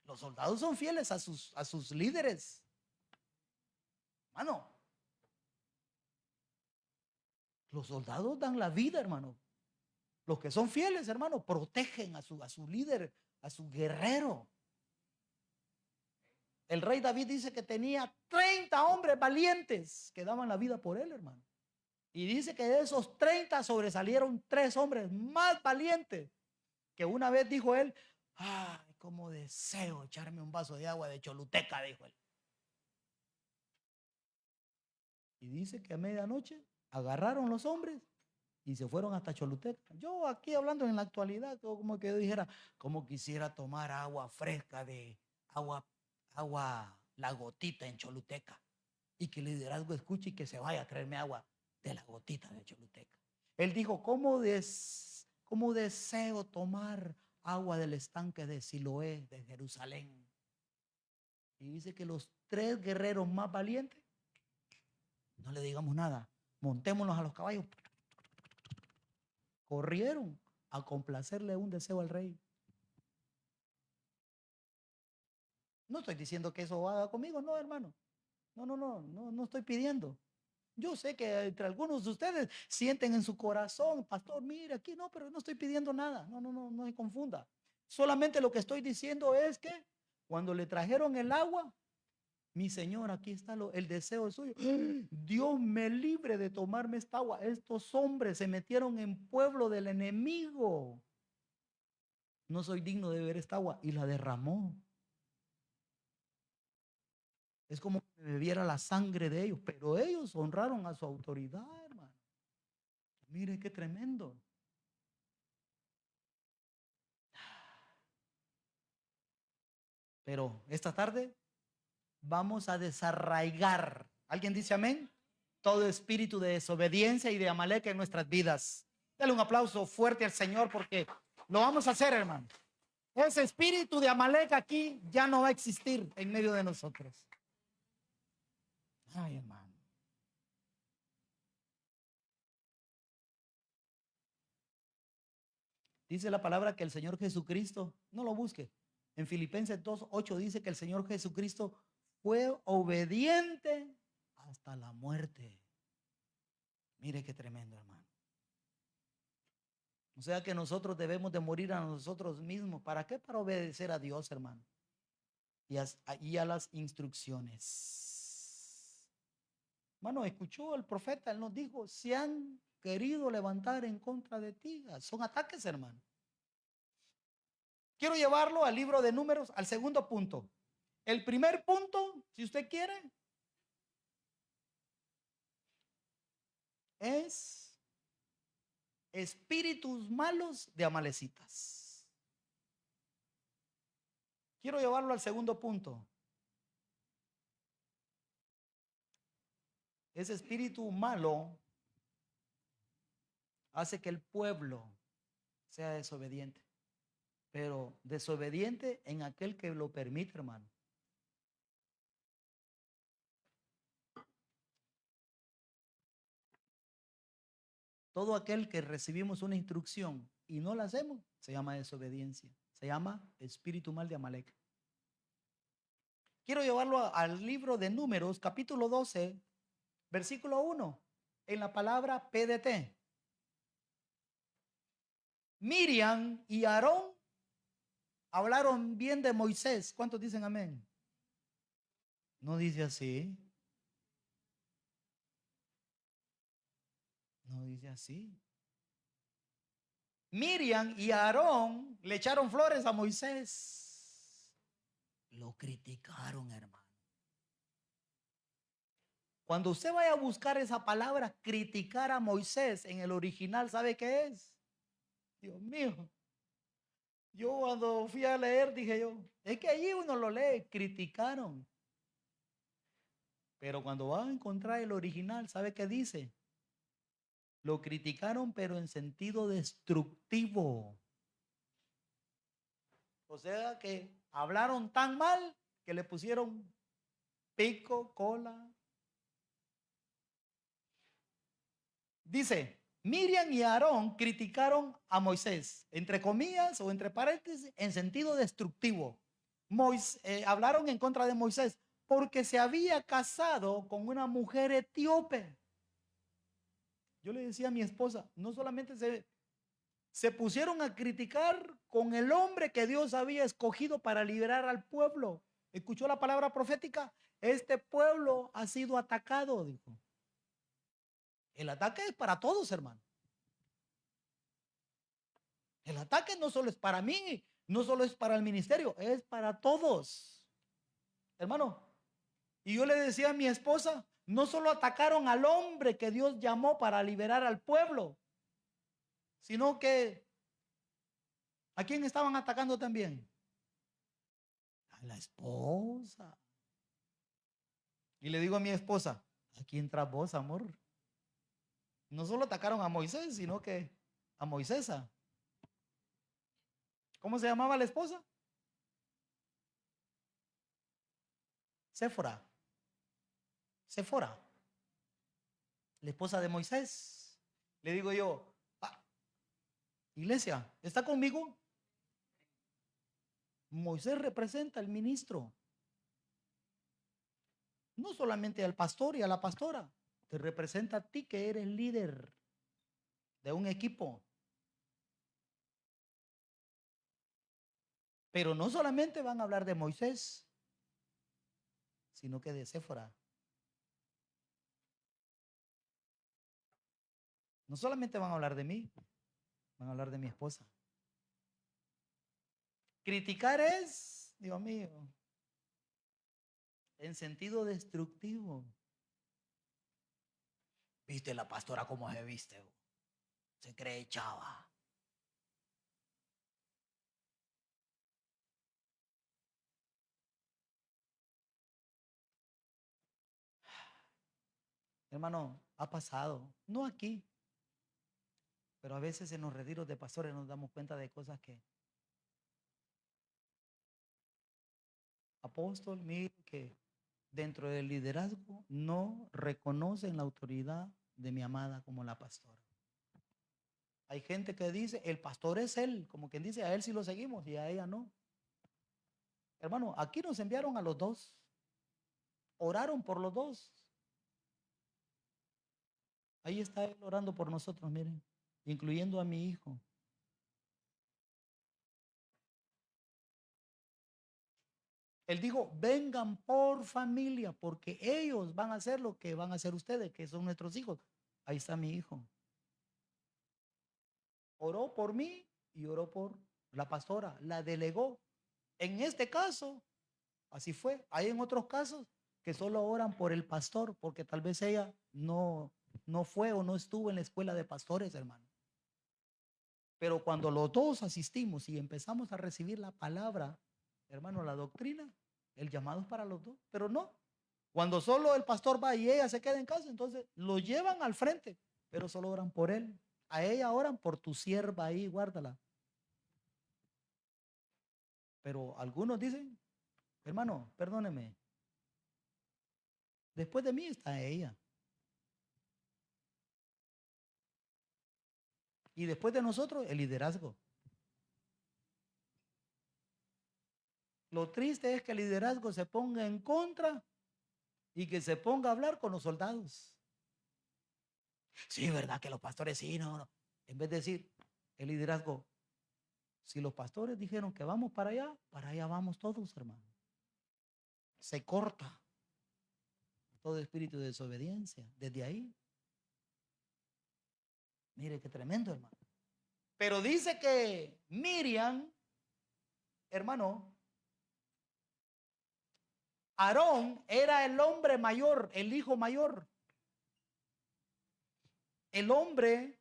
Los soldados son fieles a sus líderes. Hermano, los soldados dan la vida, hermano. Los que son fieles, hermano, protegen a su líder, a su guerrero. El rey David dice que tenía 30 hombres valientes que daban la vida por él, hermano. Y dice que de esos 30 sobresalieron 3 hombres más valientes. Que una vez dijo él, ay, cómo deseo echarme un vaso de agua de Choluteca, dijo él. Y dice que a medianoche agarraron los hombres y se fueron hasta Choluteca. Yo aquí hablando en la actualidad, como que yo dijera, como quisiera tomar agua fresca de agua la gotita en Choluteca, y que el liderazgo escuche y que se vaya a traerme agua de la gotita de Choluteca. Él dijo, ¿cómo deseo tomar agua del estanque de Siloé, de Jerusalén? Y dice que los 3 guerreros más valientes, no le digamos nada, montémonos a los caballos, corrieron a complacerle un deseo al rey. No estoy diciendo que eso haga conmigo, no, hermano. No estoy pidiendo. Yo sé que entre algunos de ustedes sienten en su corazón, pastor, mire aquí, no, pero no estoy pidiendo nada. No se confunda. Solamente lo que estoy diciendo es que cuando le trajeron el agua, mi Señor, aquí está el deseo suyo. Dios me libre de tomarme esta agua. Estos hombres se metieron en pueblo del enemigo. No soy digno de beber esta agua. Y la derramó. Es como que bebiera la sangre de ellos. Pero ellos honraron a su autoridad, hermano. Mire qué tremendo. Pero esta tarde vamos a desarraigar. ¿Alguien dice amén? Todo espíritu de desobediencia y de Amalek en nuestras vidas. Dale un aplauso fuerte al Señor porque lo vamos a hacer, hermano. Ese espíritu de Amalek aquí ya no va a existir en medio de nosotros. Ay, hermano. Dice la palabra que el Señor Jesucristo, no lo busque. En Filipenses 2:8 dice que el Señor Jesucristo fue obediente hasta la muerte. Mire qué tremendo, hermano. O sea que nosotros debemos de morir a nosotros mismos. ¿Para qué? Para obedecer a Dios, hermano. Y a las instrucciones. Hermano, escuchó el profeta, él nos dijo, se han querido levantar en contra de ti. Son ataques, hermano. Quiero llevarlo al libro de Números, al segundo punto. El primer punto, si usted quiere, es espíritus malos de amalecitas. Quiero llevarlo al segundo punto. Ese espíritu malo hace que el pueblo sea desobediente, pero desobediente en aquel que lo permite, hermano. Todo aquel que recibimos una instrucción y no la hacemos, se llama desobediencia. Se llama espíritu mal de Amalek. Quiero llevarlo al libro de Números, capítulo 12, versículo 1, en la palabra PDT. Miriam y Aarón hablaron bien de Moisés. ¿Cuántos dicen amén? No dice así. No dice así. Miriam y Aarón le echaron flores a Moisés. Lo criticaron, hermano. Cuando usted vaya a buscar esa palabra, criticar a Moisés en el original, ¿sabe qué es? Dios mío. Yo cuando fui a leer dije yo, es que allí uno lo lee, criticaron. Pero cuando va a encontrar el original, ¿sabe qué dice? Lo criticaron, pero en sentido destructivo. O sea que hablaron tan mal que le pusieron pico, cola. Dice, Miriam y Aarón criticaron a Moisés, entre comillas o entre paréntesis, en sentido destructivo. Hablaron en contra de Moisés porque se había casado con una mujer etíope. Yo le decía a mi esposa, no solamente se pusieron a criticar con el hombre que Dios había escogido para liberar al pueblo. ¿Escuchó la palabra profética? Este pueblo ha sido atacado, dijo. El ataque es para todos, hermano. El ataque no solo es para mí, no solo es para el ministerio, es para todos. Hermano, y yo le decía a mi esposa, no solo atacaron al hombre que Dios llamó para liberar al pueblo, sino que ¿a quién estaban atacando también? A la esposa. Y le digo a mi esposa, ¿a quién tras vos, amor? No solo atacaron a Moisés, sino que a Moisesa. ¿Cómo se llamaba la esposa? Séfora. Séfora, la esposa de Moisés. Le digo yo, iglesia, ¿está conmigo? Moisés representa al ministro, no solamente al pastor y a la pastora, te representa a ti que eres líder de un equipo. Pero no solamente van a hablar de Moisés, sino que de Séfora. No solamente van a hablar de mí, van a hablar de mi esposa. Criticar es, Dios mío, en sentido destructivo. ¿Viste la pastora cómo se viste? Se cree chava. Hermano, ha pasado, no aquí, pero a veces en los retiros de pastores nos damos cuenta de cosas que, apóstol, mire que dentro del liderazgo no reconocen la autoridad de mi amada como la pastora. Hay gente que dice, el pastor es él, como quien dice, a él sí lo seguimos y a ella no. Hermano, aquí nos enviaron a los dos, oraron por los dos. Ahí está él orando por nosotros, miren, incluyendo a mi hijo. Él dijo, vengan por familia, porque ellos van a hacer lo que van a hacer ustedes, que son nuestros hijos. Ahí está mi hijo. Oró por mí y oró por la pastora, la delegó. En este caso, así fue. Hay en otros casos que solo oran por el pastor, porque tal vez ella no fue o no estuvo en la escuela de pastores, hermano. Pero cuando los dos asistimos y empezamos a recibir la palabra, hermano, la doctrina, el llamado es para los dos, pero no. Cuando solo el pastor va y ella se queda en casa, entonces lo llevan al frente, pero solo oran por él. A ella oran por tu sierva ahí, guárdala. Pero algunos dicen, hermano, perdóneme, después de mí está ella. Y después de nosotros, el liderazgo. Lo triste es que el liderazgo se ponga en contra y que se ponga a hablar con los soldados. Sí, ¿verdad? Que los pastores sí, no. En vez de decir, el liderazgo, si los pastores dijeron que vamos para allá vamos todos, hermano. Se corta todo espíritu de desobediencia desde ahí. Mire qué tremendo, hermano. Pero dice que Miriam, hermano, Aarón era el hombre mayor, el hijo mayor. El hombre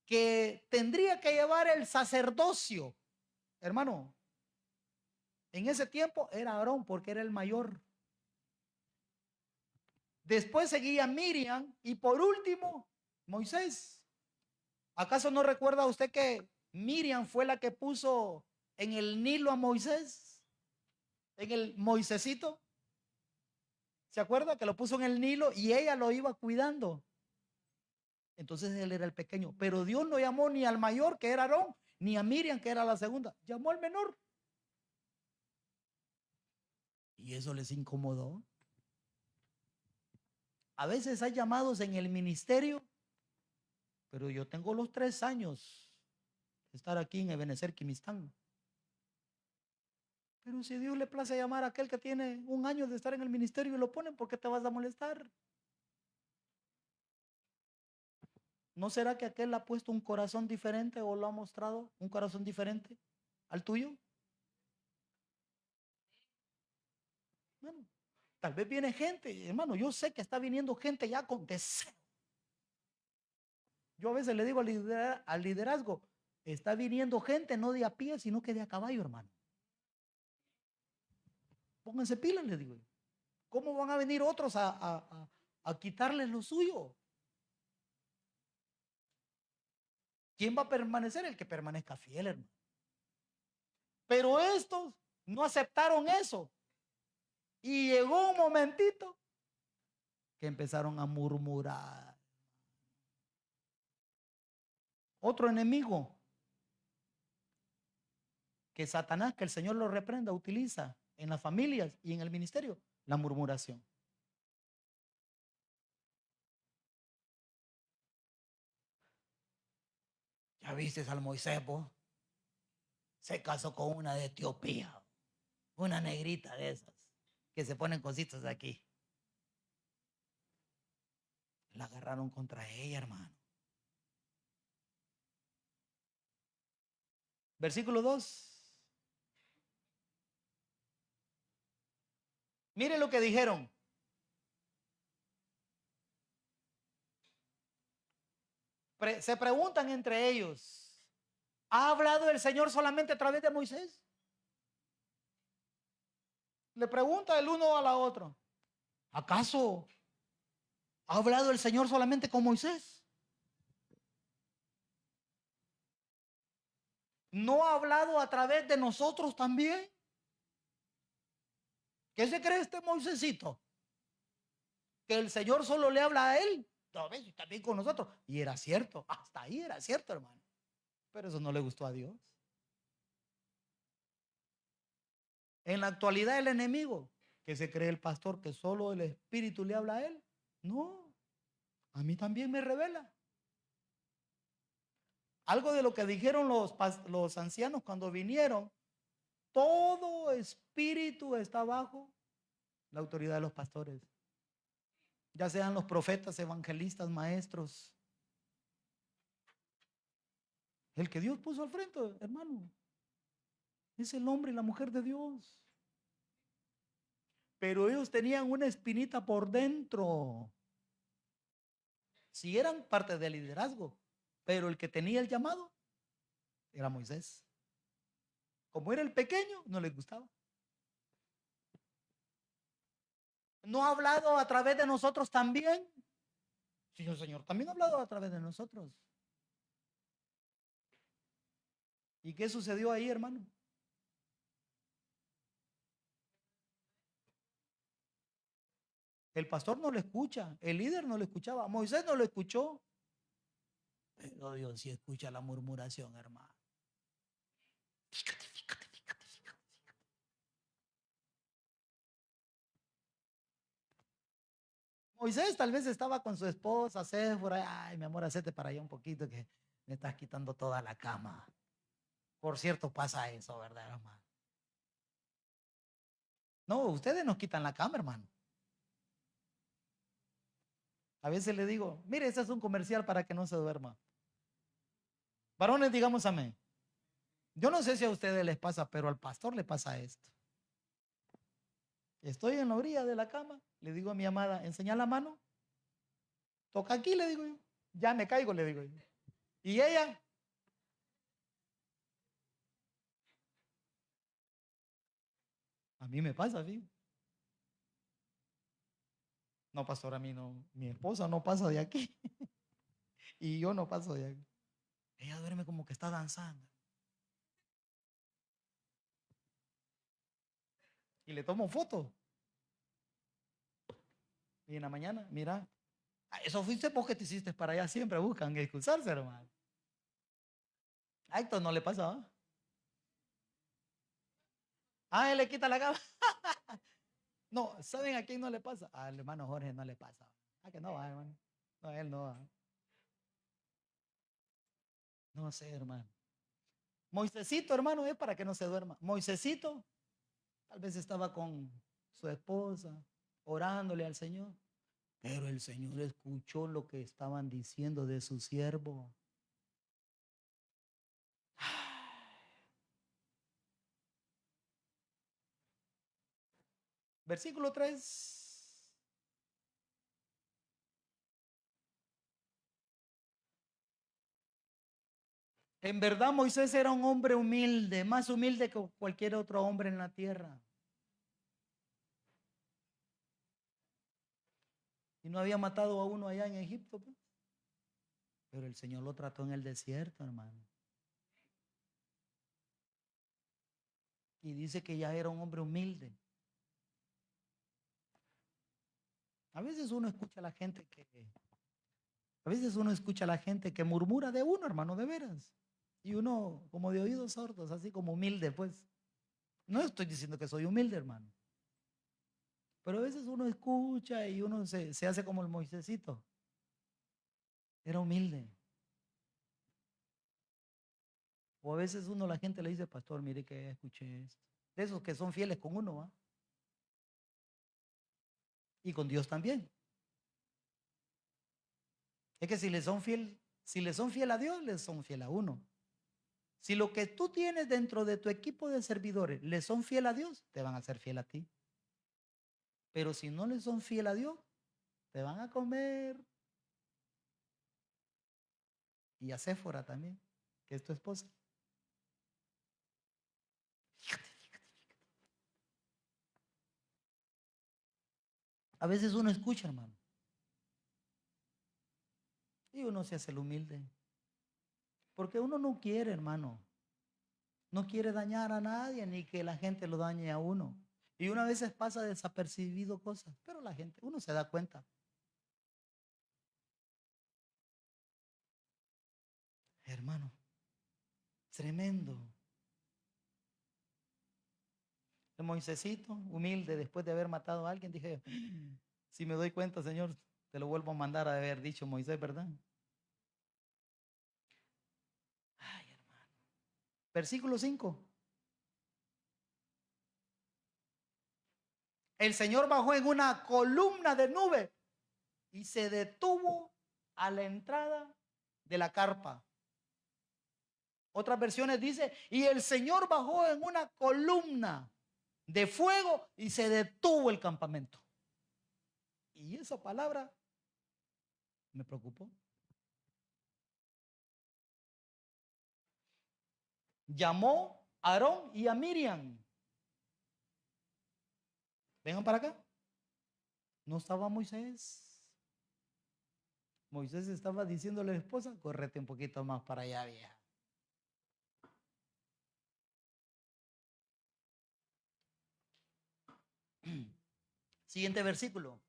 que tendría que llevar el sacerdocio. Hermano, en ese tiempo era Aarón porque era el mayor. Después seguía Miriam y por último Moisés. ¿Acaso no recuerda usted que Miriam fue la que puso en el Nilo a Moisés? En el Moisésito. ¿Se acuerda que lo puso en el Nilo y ella lo iba cuidando? Entonces él era el pequeño. Pero Dios no llamó ni al mayor, que era Aarón, ni a Miriam, que era la segunda. Llamó al menor. Y eso les incomodó. A veces hay llamados en el ministerio, pero yo tengo los 3 años de estar aquí en Ebenezer, Quimistán. Pero si Dios le place llamar a aquel que tiene 1 año de estar en el ministerio y lo ponen, ¿por qué te vas a molestar? ¿No será que aquel ha puesto un corazón diferente o lo ha mostrado un corazón diferente al tuyo? Bueno, tal vez viene gente, hermano, yo sé que está viniendo gente ya con deseo Yo a veces le digo al liderazgo, está viniendo gente no de a pie, sino que de a caballo, hermano. Pónganse pilas, le digo. ¿Cómo van a venir otros a quitarles lo suyo? ¿Quién va a permanecer? El que permanezca fiel, hermano. Pero estos no aceptaron eso. Y llegó un momentito que empezaron a murmurar. Otro enemigo que Satanás, que el Señor lo reprenda, utiliza en las familias y en el ministerio, la murmuración. ¿Ya viste al Moisés, vos? Se casó con una de Etiopía, una negrita de esas, que se ponen cositas de aquí. La agarraron contra ella, hermano. Versículo 2. Mire lo que dijeron. Se preguntan entre ellos, ¿ha hablado el Señor solamente a través de Moisés? Le pregunta el uno a la otra, ¿acaso ha hablado el Señor solamente con Moisés? ¿No ha hablado a través de nosotros también? ¿Qué se cree este Moisésito? Que el Señor solo le habla a él, y también con nosotros. Y era cierto, hasta ahí era cierto, hermano. Pero eso no le gustó a Dios. En la actualidad el enemigo, que se cree el pastor, que solo el Espíritu le habla a él. No, a mí también me revela. Algo de lo que dijeron los ancianos cuando vinieron, todo espíritu está bajo la autoridad de los pastores. Ya sean los profetas, evangelistas, maestros. El que Dios puso al frente, hermano, es el hombre y la mujer de Dios. Pero ellos tenían una espinita por dentro. Si eran parte del liderazgo, pero el que tenía el llamado era Moisés. Como era el pequeño, no les gustaba. ¿No ha hablado a través de nosotros también? Sí, el Señor también ha hablado a través de nosotros. ¿Y qué sucedió ahí, hermano? El pastor no lo escucha, el líder no lo escuchaba, Moisés no lo escuchó. Pero Dios sí escucha la murmuración, hermano. Moisés tal vez estaba con su esposa, Séfora. Ay, mi amor, hacete para allá un poquito que me estás quitando toda la cama. Por cierto, pasa eso, ¿verdad, hermano? No, ustedes nos quitan la cama, hermano. A veces le digo, mire, este es un comercial para que no se duerma. Varones, digamos amén. Yo no sé si a ustedes les pasa, pero al pastor le pasa esto. Estoy en la orilla de la cama, le digo a mi amada, enseña la mano. Toca aquí, le digo yo. Ya me caigo, le digo yo. Y ella, a mí me pasa, ¿sí? No, pastor, a mí no. Mi esposa no pasa de aquí. Y yo no paso de aquí. Ella duerme como que está danzando. Y le tomo foto. Y en la mañana, mira, eso fuiste vos que te hiciste para allá. Siempre buscan excusarse, hermano. A Héctor no le pasa, ¿ah? Él le quita la cama. No, ¿saben a quién no le pasa? Al hermano Jorge no le pasa. Que no va, hermano. No, él no va. No sé, hermano. Moisésito, hermano, es para que no se duerma. Moisésito tal vez estaba con su esposa, orándole al Señor. Pero el Señor escuchó lo que estaban diciendo de su siervo. Versículo 3. En verdad Moisés era un hombre humilde, más humilde que cualquier otro hombre en la tierra. Y no había matado a uno allá en Egipto, pues. Pero el Señor lo trató en el desierto, hermano. Y dice que ya era un hombre humilde. A veces uno escucha a la gente que murmura de uno, hermano, de veras. Y uno como de oídos sordos, así como humilde, pues. No estoy diciendo que soy humilde, hermano. Pero a veces uno escucha y uno se hace como el Moisésito. Era humilde. O a veces la gente le dice, pastor, mire que escuché esto. De esos que son fieles con uno, ¿va? Y con Dios también. Es que si le son fiel a Dios, les son fiel a uno. Si lo que tú tienes dentro de tu equipo de servidores le son fiel a Dios, te van a ser fiel a ti. Pero si no le son fiel a Dios, te van a comer. Y a Séfora también, que es tu esposa. A veces uno escucha, hermano, y uno se hace el humilde. Porque uno no quiere, hermano, no quiere dañar a nadie ni que la gente lo dañe a uno. Y una vez pasa desapercibido cosas, pero la gente, uno se da cuenta. Hermano, tremendo. El Moisésito, humilde, después de haber matado a alguien, dije, si me doy cuenta, Señor, te lo vuelvo a mandar a haber dicho Moisés, ¿verdad? Ay, hermano. Versículo 5. El Señor bajó en una columna de nube y se detuvo a la entrada de la carpa. Otras versiones dice, y el Señor bajó en una columna de fuego y se detuvo el campamento. Y esa palabra me preocupó. Llamó a Aarón y a Miriam. Vengan para acá. No estaba Moisés. Moisés estaba diciéndole a la esposa, córrete un poquito más para allá, vieja. Siguiente versículo.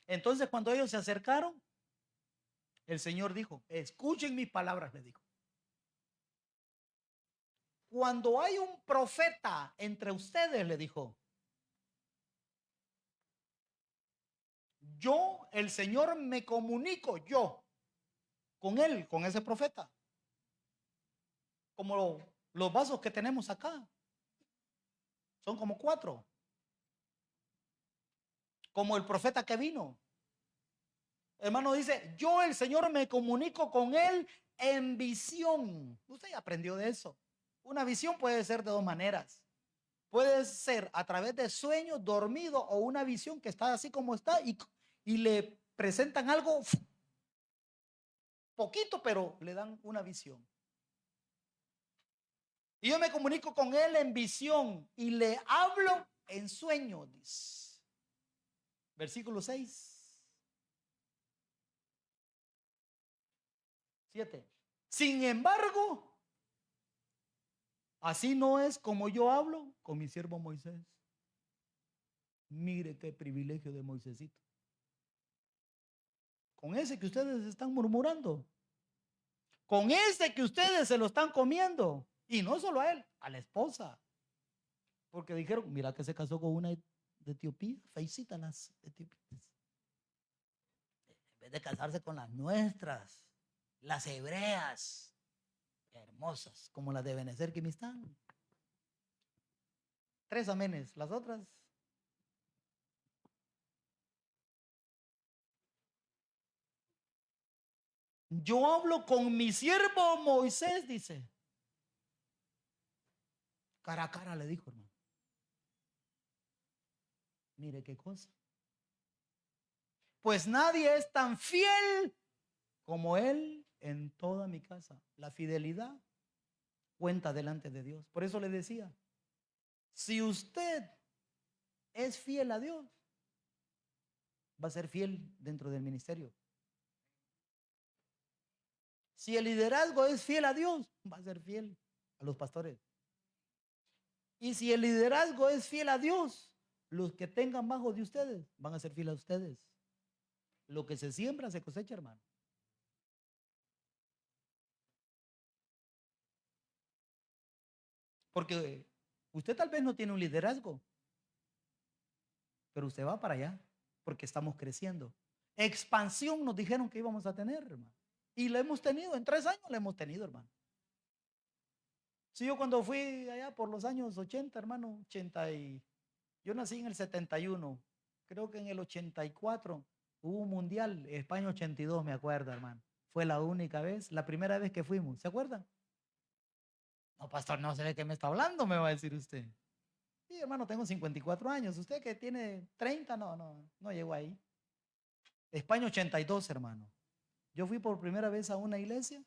Entonces cuando ellos se acercaron, el Señor dijo, escuchen mis palabras, le dijo. Cuando hay un profeta entre ustedes, le dijo, yo, el Señor, me comunico yo con él, con ese profeta. Como los vasos que tenemos acá. Son como 4. Como el profeta que vino. Hermano dice, yo el Señor me comunico con él en visión. Usted ya aprendió de eso. Una visión puede ser de 2 maneras. Puede ser a través de sueños, dormido o una visión que está así como está y le presentan algo poquito, pero le dan una visión. Y yo me comunico con él en visión y le hablo en sueño, dice. Versículo 6. 7. Sin embargo, así no es como yo hablo con mi siervo Moisés. Mire qué privilegio de Moisésito. Con ese que ustedes están murmurando. Con ese que ustedes se lo están comiendo. Y no solo a él, a la esposa. Porque dijeron, mira que se casó con una de Etiopía, feicita las etiopías. En vez de casarse con las nuestras, las hebreas, hermosas, como las de Benecer Quimistán. 3 amenes, las otras. Yo hablo con mi siervo Moisés, dice. Cara a cara le dijo, hermano. Mire qué cosa. Pues nadie es tan fiel como él en toda mi casa. La fidelidad cuenta delante de Dios. Por eso le decía, si usted es fiel a Dios, va a ser fiel dentro del ministerio. Si el liderazgo es fiel a Dios, va a ser fiel a los pastores. Y si el liderazgo es fiel a Dios, los que tengan bajo de ustedes van a ser fieles a ustedes. Lo que se siembra se cosecha, hermano. Porque usted tal vez no tiene un liderazgo, pero usted va para allá porque estamos creciendo. Expansión nos dijeron que íbamos a tener, hermano. Y la hemos tenido, en 3 años la hemos tenido, hermano. Sí, yo cuando fui allá por los años 80, hermano, yo nací en el 71, creo que en el 84 hubo un mundial, España 82, me acuerdo, hermano. Fue la única vez, la primera vez que fuimos, ¿se acuerdan? No, pastor, no sé de qué me está hablando, me va a decir usted. Sí, hermano, tengo 54 años, usted que tiene 30, no llegó ahí. España 82, hermano. Yo fui por primera vez a una iglesia,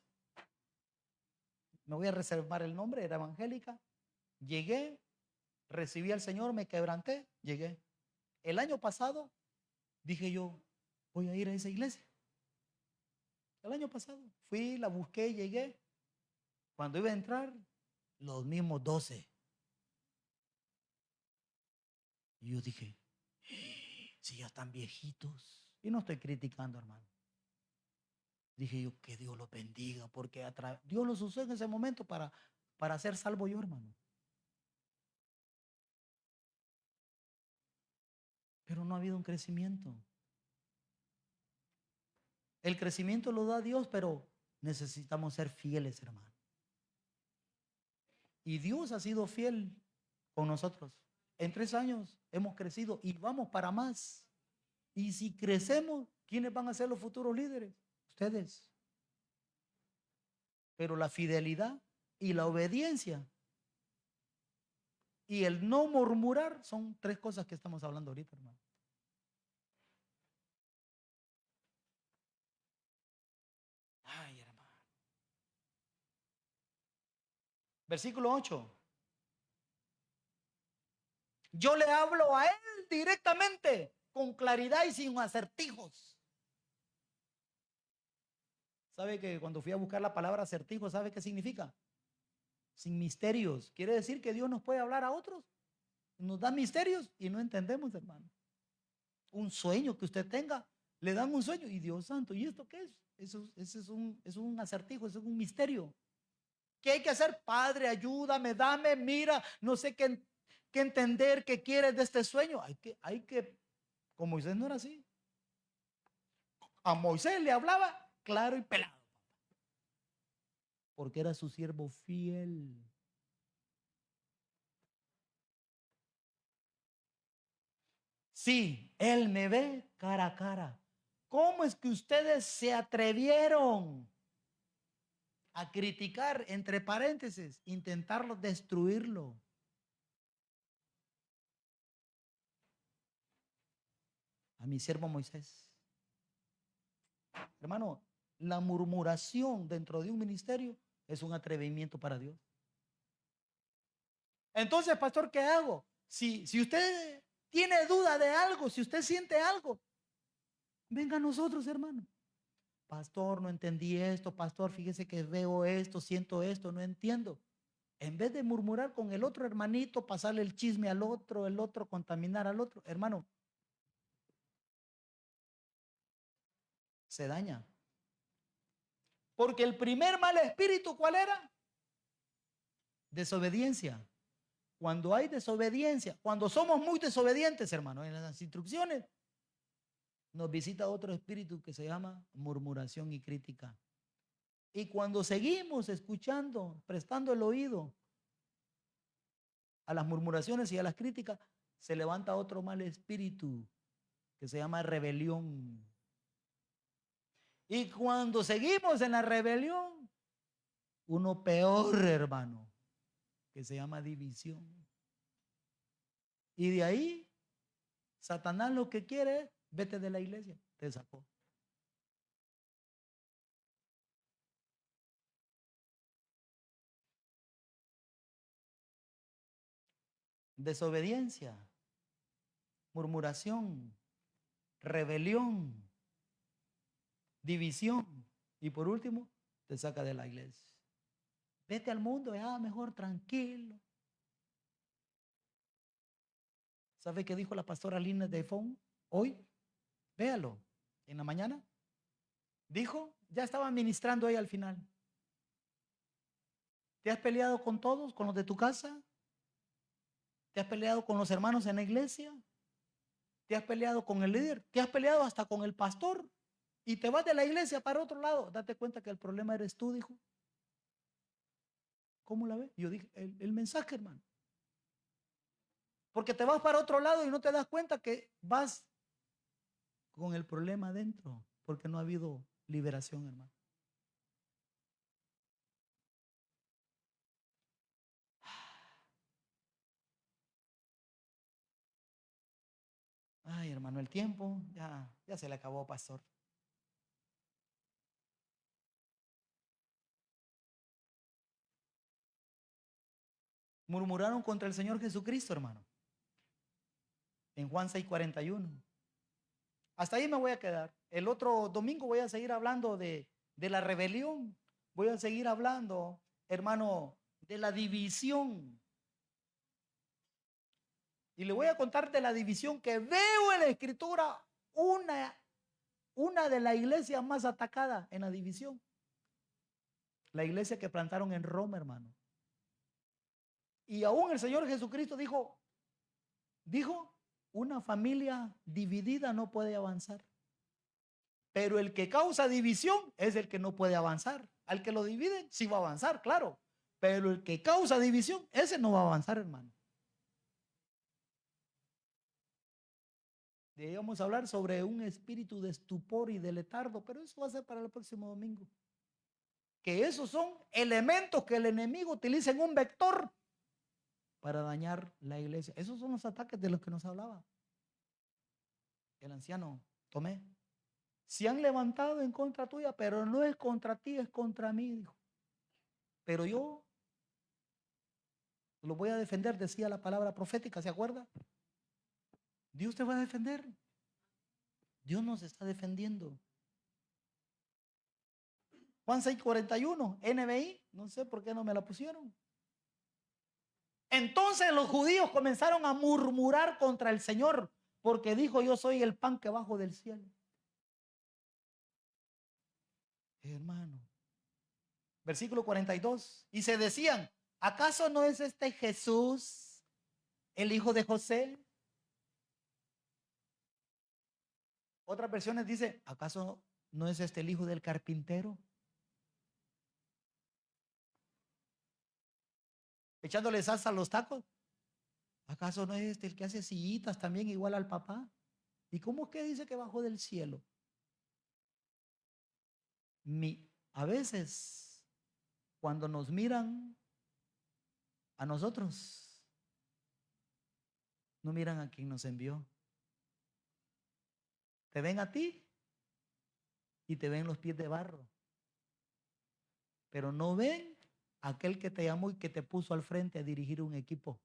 me voy a reservar el nombre, era evangélica. Llegué, recibí al Señor, me quebranté, llegué. El año pasado dije yo, voy a ir a esa iglesia. El año pasado fui, la busqué, llegué. Cuando iba a entrar, los mismos 12. Y yo dije, si ya están viejitos. Y no estoy criticando, hermano. Dije yo, que Dios los bendiga, porque Dios los usó en ese momento para ser salvo yo, hermano. Pero no ha habido un crecimiento. El crecimiento lo da Dios, pero necesitamos ser fieles, hermano. Y Dios ha sido fiel con nosotros. En 3 años hemos crecido y vamos para más. Y si crecemos, ¿quiénes van a ser los futuros líderes? Ustedes. Pero la fidelidad y la obediencia y el no murmurar son 3 cosas que estamos hablando ahorita, hermano. Ay, hermano. Versículo 8. Yo le hablo a él directamente, con claridad y sin acertijos. ¿Sabe que cuando fui a buscar la palabra acertijo, sabe qué significa? Sin misterios. Quiere decir que Dios nos puede hablar a otros. Nos da misterios y no entendemos, hermano. Un sueño que usted tenga, le dan un sueño y Dios santo, ¿y esto qué es? Eso es un acertijo, eso es un misterio. ¿Qué hay que hacer? Padre, ayúdame, dame, mira, no sé qué entender, qué quieres de este sueño. Con Moisés no era así. A Moisés le hablaba claro y pelado, porque era su siervo fiel. Sí, él me ve cara a cara. ¿Cómo es que ustedes se atrevieron a criticar, entre paréntesis, intentarlo destruirlo? A mi siervo Moisés. Hermano, la murmuración dentro de un ministerio es un atrevimiento para Dios. Entonces, pastor, ¿qué hago? Si usted tiene duda de algo, si usted siente algo, venga a nosotros, hermano. Pastor, no entendí esto. Pastor, fíjese que veo esto, siento esto, no entiendo. En vez de murmurar con el otro hermanito, pasarle el chisme al otro, el otro contaminar al otro, hermano, se daña. Porque el primer mal espíritu, ¿cuál era? Desobediencia. Cuando hay desobediencia, cuando somos muy desobedientes, hermano, en las instrucciones, nos visita otro espíritu que se llama murmuración y crítica. Y cuando seguimos escuchando, prestando el oído a las murmuraciones y a las críticas, se levanta otro mal espíritu que se llama rebelión. Y cuando seguimos en la rebelión, uno peor, hermano, que se llama división. Y de ahí, Satanás lo que quiere es, vete de la iglesia, te sacó. desobediencia, murmuración, rebelión, división. Y por último, te saca de la iglesia. Vete al mundo, ya mejor tranquilo. ¿Sabe qué dijo la pastora Lina de Fon hoy? Véalo, en la mañana. Dijo, ya estaba ministrando ahí al final. ¿Te has peleado con todos, con los de tu casa? ¿Te has peleado con los hermanos en la iglesia? ¿Te has peleado con el líder? ¿Te has peleado hasta con el pastor? Y te vas de la iglesia para otro lado. Date cuenta que el problema eres tú, dijo. ¿Cómo la ve? Yo dije, el mensaje, hermano. Porque te vas para otro lado y no te das cuenta que vas con el problema adentro, porque no ha habido liberación, hermano. Ay, hermano, el tiempo ya se le acabó, pastor. Murmuraron contra el Señor Jesucristo, hermano. En Juan 6:41. Hasta ahí me voy a quedar. El otro domingo voy a seguir hablando de la rebelión. Voy a seguir hablando, hermano, de la división. Y le voy a contar de la división que veo en la Escritura, una de las iglesias más atacadas en la división. La iglesia que plantaron en Roma, hermano. Y aún el Señor Jesucristo dijo, una familia dividida no puede avanzar. Pero el que causa división es el que no puede avanzar. Al que lo dividen, sí va a avanzar, claro. Pero el que causa división, ese no va a avanzar, hermano. Debíamos hablar sobre un espíritu de estupor y de letardo, pero eso va a ser para el próximo domingo. Que esos son elementos que el enemigo utiliza en un vector para dañar la iglesia. Esos son los ataques de los que nos hablaba el anciano Tomé. Se han levantado en contra tuya, pero no es contra ti, es contra mí, dijo. Pero yo lo voy a defender, decía la palabra profética, ¿se acuerda? Dios te va a defender. Dios nos está defendiendo. Juan 6:41, NBI, no sé por qué no me la pusieron. Entonces los judíos comenzaron a murmurar contra el Señor, porque dijo, yo soy el pan que bajo del cielo. Hermano. Versículo 42. Y se decían, ¿acaso no es este Jesús, el hijo de José? Otras versiones dice, ¿acaso no es este el hijo del carpintero? Echándole salsa a los tacos. ¿Acaso no es este el que hace sillitas también igual al papá? ¿Y cómo es que dice que bajó del cielo? A veces, cuando nos miran a nosotros, no miran a quien nos envió. Te ven a ti y te ven los pies de barro. Pero no ven a aquel que te llamó y que te puso al frente a dirigir un equipo.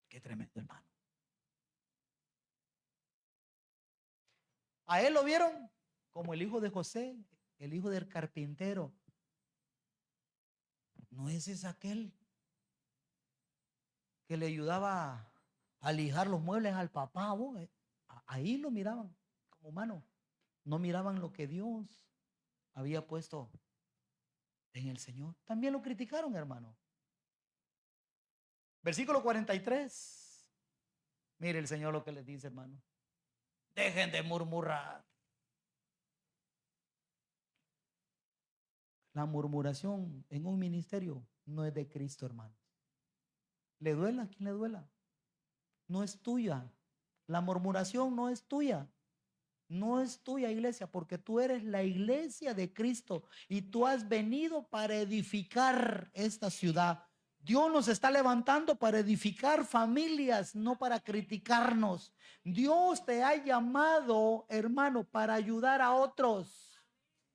Qué tremendo, hermano. A él lo vieron como el hijo de José, el hijo del carpintero. ¿No ese es aquel que le ayudaba a lijar los muebles al papá? Vos? Ahí lo miraban como humano. No miraban lo que Dios había puesto en el Señor. También lo criticaron, hermano. Versículo 43. Mire el Señor lo que les dice, hermano. Dejen de murmurar. La murmuración en un ministerio no es de Cristo, hermano. ¿Le duela a quien le duela? No es tuya. La murmuración no es tuya. No es tuya, iglesia, porque tú eres la iglesia de Cristo y tú has venido para edificar esta ciudad. Dios nos está levantando para edificar familias, no para criticarnos. Dios te ha llamado, hermano, para ayudar a otros.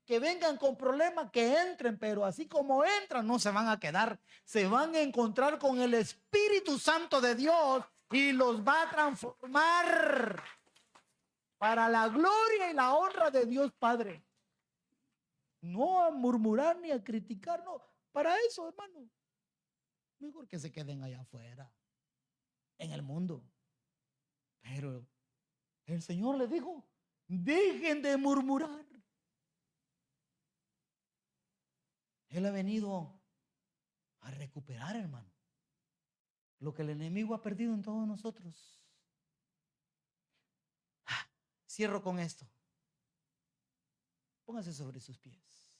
que vengan con problemas, que entren, pero así como entran, no se van a quedar. Se van a encontrar con el Espíritu Santo de Dios y los va a transformar para la gloria y la honra de Dios Padre. No a murmurar ni a criticar, no. Para eso, hermano, mejor que se queden allá afuera, en el mundo. Pero el Señor les dijo, dejen de murmurar. Él ha venido a recuperar, hermano, lo que el enemigo ha perdido en todos nosotros. Cierro con esto. Póngase sobre sus pies.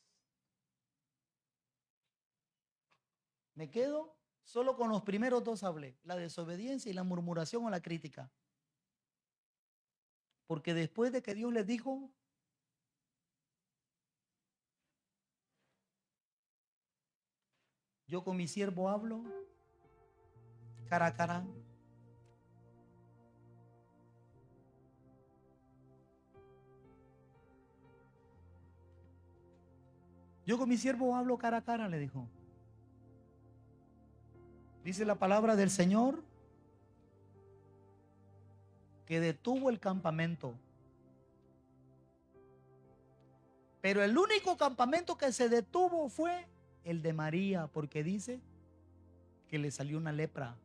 Me quedo solo con los primeros dos hablé, la desobediencia y la murmuración o la crítica. Porque después de que Dios les dijo, yo con mi siervo hablo cara a cara. Yo con mi siervo hablo cara a cara, le dijo. Dice la palabra del Señor que detuvo el campamento. Pero el único campamento que se detuvo fue el de María, porque dice que le salió una lepra.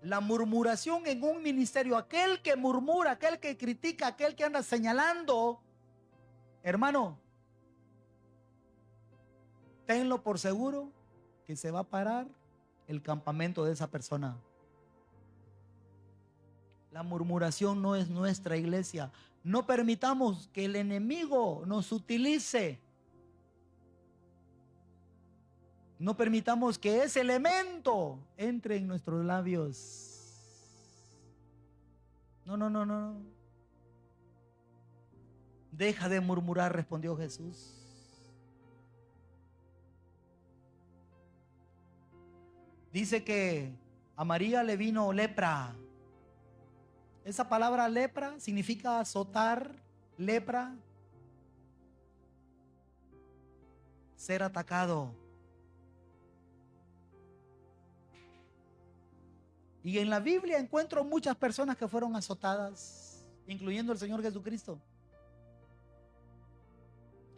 La murmuración en un ministerio, aquel que murmura, aquel que critica, aquel que anda señalando, hermano, tenlo por seguro que se va a parar el campamento de esa persona. La murmuración no es nuestra iglesia. No permitamos que el enemigo nos utilice. No permitamos que ese elemento entre en nuestros labios. No, no, no, no. Deja de murmurar, respondió Jesús. Dice que a María le vino lepra. Esa palabra lepra significa azotar, lepra, ser atacado. Y en la Biblia encuentro muchas personas que fueron azotadas, incluyendo el Señor Jesucristo.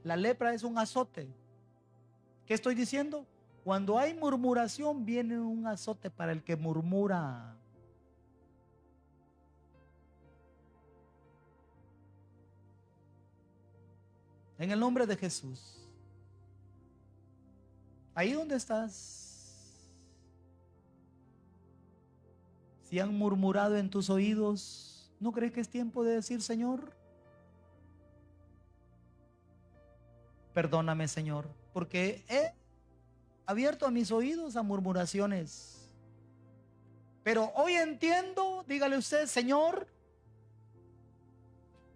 La lepra es un azote. ¿Qué estoy diciendo? Cuando hay murmuración, viene un azote para el que murmura. En el nombre de Jesús. Ahí donde estás. Si han murmurado en tus oídos, ¿no crees que es tiempo de decir, Señor? Perdóname, Señor, porque he abierto a mis oídos a murmuraciones. Pero hoy entiendo, dígale usted, Señor,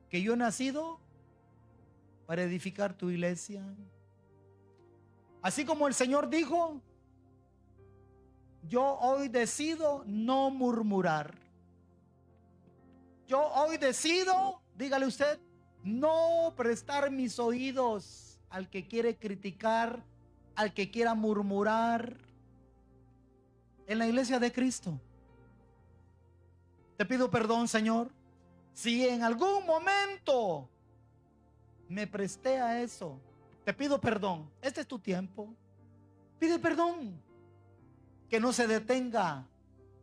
que yo he nacido para edificar tu iglesia. Así como el Señor dijo, yo hoy decido no murmurar. Yo hoy decido, dígale usted, no prestar mis oídos al que quiere criticar, al que quiera murmurar en la iglesia de Cristo. Te pido perdón, Señor, si en algún momento me presté a eso. Te pido perdón. Este es tu tiempo. Pide perdón. Que no se detenga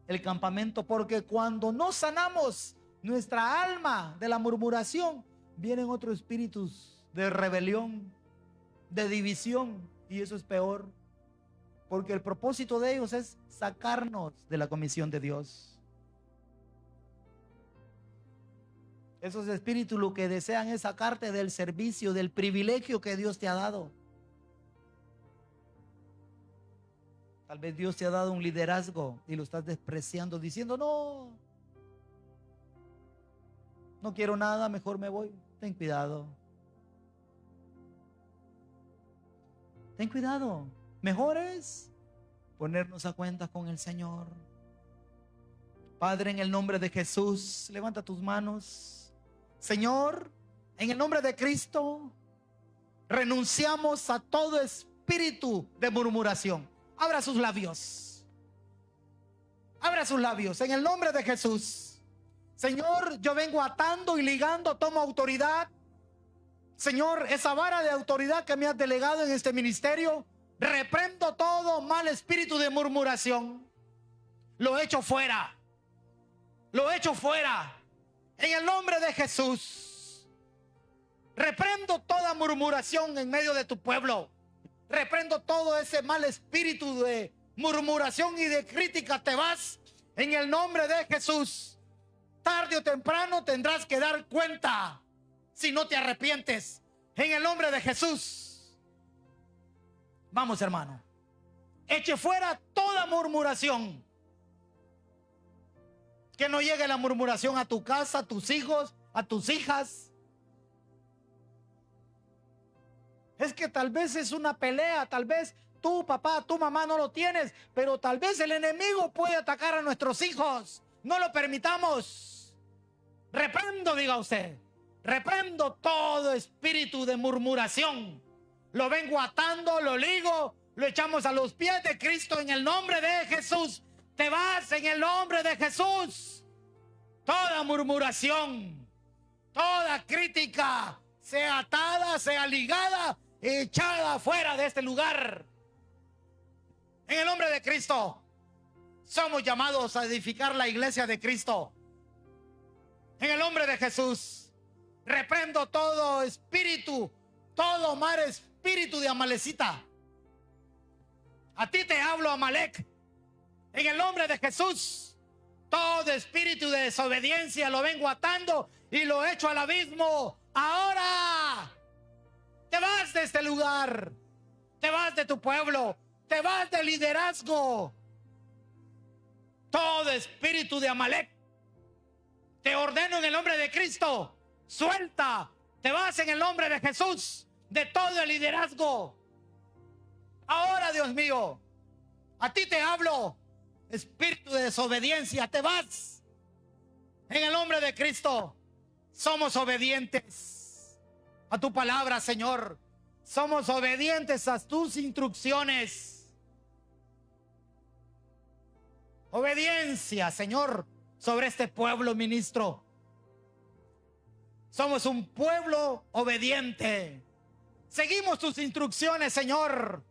el campamento, porque cuando no sanamos nuestra alma de la murmuración, vienen otros espíritus de rebelión, de división, y eso es peor, porque el propósito de ellos es sacarnos de la comisión de Dios. Esos espíritus lo que desean es sacarte del servicio, del privilegio que Dios te ha dado. Tal vez Dios te ha dado un liderazgo y lo estás despreciando, diciendo, no, no quiero nada, mejor me voy. Ten cuidado. Ten cuidado. Mejor es ponernos a cuentas con el Señor. Padre, en el nombre de Jesús, levanta tus manos. Señor, En el nombre de Cristo, renunciamos a todo espíritu de murmuración. Abra sus labios. Abra sus labios. En el nombre de Jesús. Señor, yo vengo atando y ligando, tomo autoridad. Señor, esa vara de autoridad que me has delegado en este ministerio, reprendo todo mal espíritu de murmuración. Lo echo fuera. Lo echo fuera. En el nombre de Jesús. Reprendo toda murmuración en medio de tu pueblo. Reprendo todo ese mal espíritu de murmuración y de crítica. Te vas en el nombre de Jesús. Tarde o temprano tendrás que dar cuenta si no te arrepientes. En el nombre de Jesús. Vamos, hermano. Eche fuera toda murmuración. Que no llegue la murmuración a tu casa, a tus hijos, a tus hijas. Es que tal vez es una pelea, tal vez tú, papá, tu mamá no lo tienes, pero tal vez el enemigo puede atacar a nuestros hijos. No lo permitamos. Reprendo, diga usted. Reprendo todo espíritu de murmuración. Lo vengo atando, lo ligo, lo echamos a los pies de Cristo en el nombre de Jesús. Te vas en el nombre de Jesús. Toda murmuración, toda crítica, sea atada, sea ligada, echada fuera de este lugar. En el nombre de Cristo, somos llamados a edificar la iglesia de Cristo. En el nombre de Jesús, reprendo todo espíritu, todo mal espíritu de Amalecita. A ti te hablo, Amalek. En el nombre de Jesús, todo espíritu de desobediencia lo vengo atando y lo echo al abismo. Ahora te vas de este lugar, te vas de tu pueblo, te vas del liderazgo. Todo espíritu de Amalek, te ordeno en el nombre de Cristo, suelta, te vas en el nombre de Jesús, de todo el liderazgo. Ahora, Dios mío, a ti te hablo. Espíritu de desobediencia, te vas. En el nombre de Cristo, somos obedientes a tu palabra, Señor. Somos obedientes a tus instrucciones. Obediencia, Señor, sobre este pueblo, ministro. Somos un pueblo obediente. Seguimos tus instrucciones, Señor.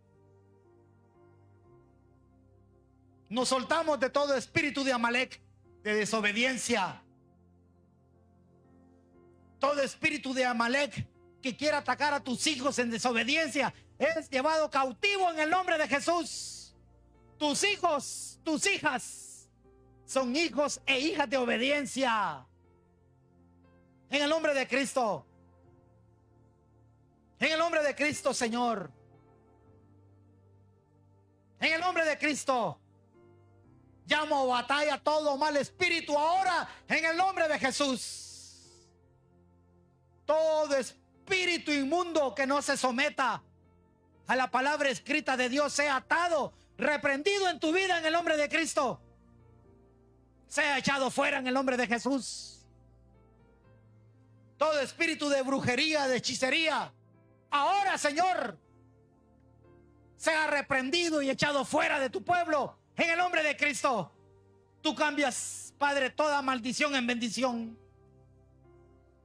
Nos soltamos de todo espíritu de Amalek, de desobediencia. Todo espíritu de Amalek que quiera atacar a tus hijos en desobediencia es llevado cautivo en el nombre de Jesús. Tus hijos, tus hijas son hijos e hijas de obediencia. En el nombre de Cristo. En el nombre de Cristo, Señor. En el nombre de Cristo. Llamo a batalla todo mal espíritu ahora en el nombre de Jesús. Todo espíritu inmundo que no se someta a la palabra escrita de Dios sea atado, reprendido en tu vida en el nombre de Cristo. Sea echado fuera en el nombre de Jesús. Todo espíritu de brujería, de hechicería, ahora, Señor, sea reprendido y echado fuera de tu pueblo. En el nombre de Cristo, tú cambias, Padre, toda maldición en bendición.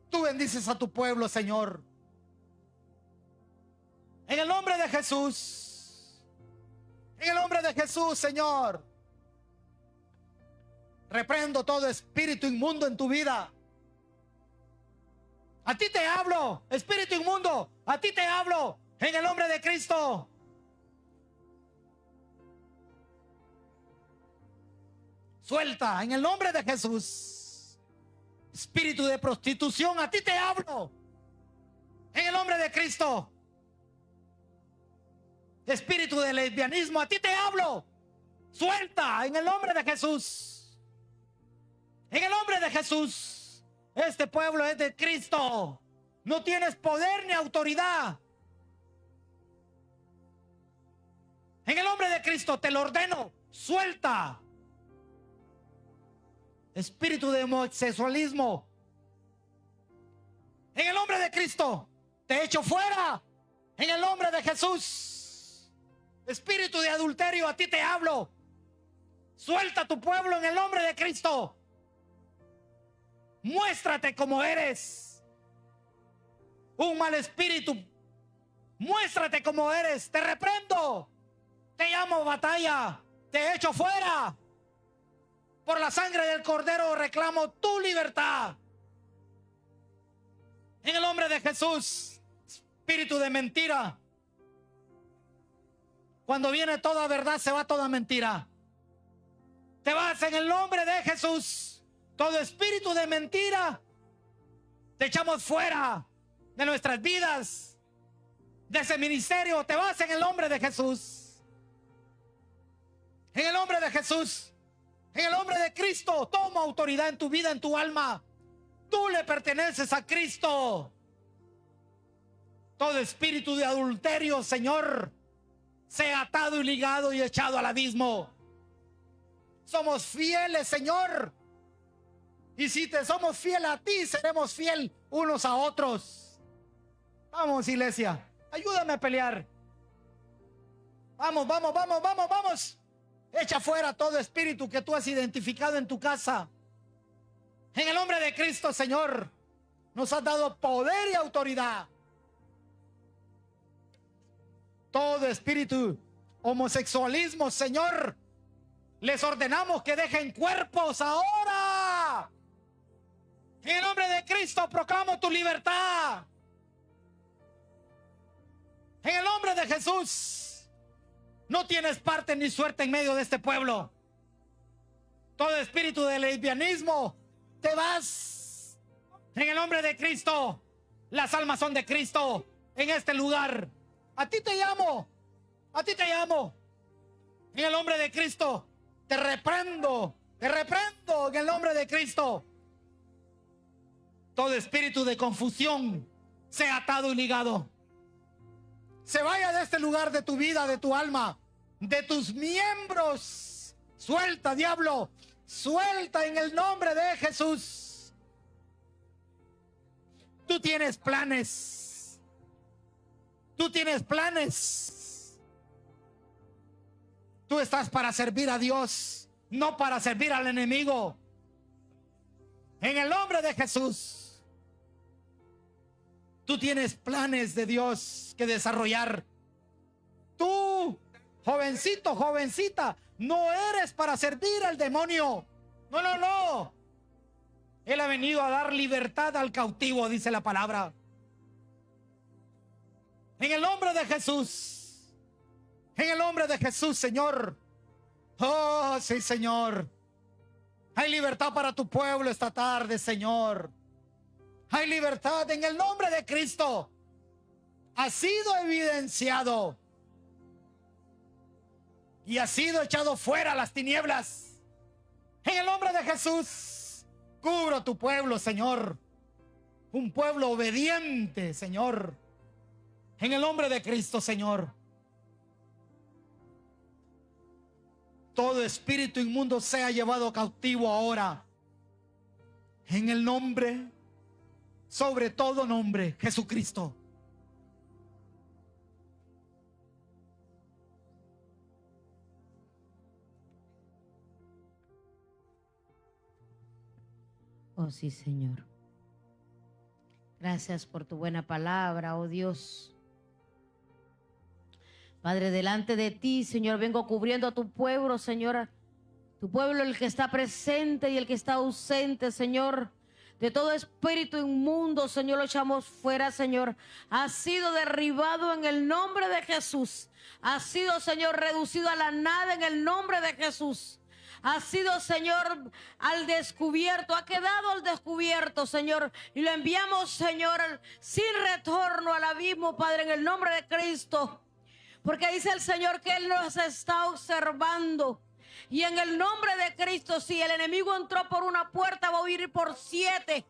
Tú bendices a tu pueblo, Señor. En el nombre de Jesús. En el nombre de Jesús, Señor. Reprendo todo espíritu inmundo en tu vida. A ti te hablo, espíritu inmundo. A ti te hablo, en el nombre de Cristo. Suelta en el nombre de Jesús. Espíritu de prostitución, a ti te hablo. En el nombre de Cristo. Espíritu de lesbianismo, a ti te hablo. Suelta en el nombre de Jesús. En el nombre de Jesús. Este pueblo es de Cristo. No tienes poder ni autoridad. En el nombre de Cristo te lo ordeno. Suelta. Espíritu de homosexualismo, En el nombre de Cristo, te echo fuera. En el nombre de Jesús. Espíritu de adulterio, a ti te hablo. Suelta a tu pueblo en el nombre de Cristo. Muéstrate como eres. Un mal espíritu, muéstrate como eres. Te reprendo. Te llamo batalla. Te echo fuera. Por la sangre del Cordero reclamo tu libertad. En el nombre de Jesús. Espíritu de mentira. Cuando viene toda verdad, se va toda mentira. Te vas en el nombre de Jesús. Todo espíritu de mentira, te echamos fuera de nuestras vidas, de ese ministerio. Te vas en el nombre de Jesús. En el nombre de Jesús. En el nombre de Cristo. Toma autoridad en tu vida, en tu alma. Tú le perteneces a Cristo. Todo espíritu de adulterio, Señor, sea atado y ligado y echado al abismo. Somos fieles, Señor. Y si te somos fieles a ti, seremos fieles unos a otros. Vamos, iglesia, ayúdame a pelear. Vamos, vamos, vamos, vamos, vamos. Echa fuera todo espíritu que tú has identificado en tu casa. En el nombre de Cristo, Señor, nos has dado poder y autoridad. Todo espíritu homosexualismo, Señor, les ordenamos que dejen cuerpos ahora. En el nombre de Cristo proclamo tu libertad. En el nombre de Jesús, no tienes parte ni suerte en medio de este pueblo. Todo espíritu de lesbianismo, te vas. En el nombre de Cristo, las almas son de Cristo en este lugar. A ti te llamo, a ti te llamo. En el nombre de Cristo, te reprendo en el nombre de Cristo. Todo espíritu de confusión sea atado y ligado. Se vaya de este lugar, de tu vida, de tu alma, de tus miembros. Suelta, diablo, suelta en el nombre de Jesús. Tú tienes planes. Tú tienes planes. Tú estás para servir a Dios, no para servir al enemigo. En el nombre de Jesús, tú tienes planes de Dios que desarrollar. Tú, jovencito, jovencita, no eres para servir al demonio. No, no, no. Él ha venido a dar libertad al cautivo, dice la palabra. En el nombre de Jesús. En el nombre de Jesús, Señor. Oh, sí, Señor. Hay libertad para tu pueblo esta tarde, Señor. Hay libertad en el nombre de Cristo. Ha sido evidenciado. Y ha sido echado fuera las tinieblas. En el nombre de Jesús, cubro tu pueblo, Señor. Un pueblo obediente, Señor. En el nombre de Cristo, Señor. Todo espíritu inmundo sea llevado cautivo ahora. En el nombre, sobre todo nombre, Jesucristo. Oh sí, Señor. Gracias por tu buena palabra, oh Dios. Padre, delante de ti, Señor, vengo cubriendo a tu pueblo, Señor. Tu pueblo, el que está presente y el que está ausente, Señor. De todo espíritu inmundo, Señor, lo echamos fuera, Señor. Ha sido derribado en el nombre de Jesús. Ha sido, Señor, reducido a la nada en el nombre de Jesús. Ha sido, Señor, al descubierto, ha quedado al descubierto, Señor. Y lo enviamos, Señor, sin retorno al abismo, Padre, en el nombre de Cristo. Porque dice el Señor que Él nos está observando. Y en el nombre de Cristo, si el enemigo entró por una puerta, va a huir por 7.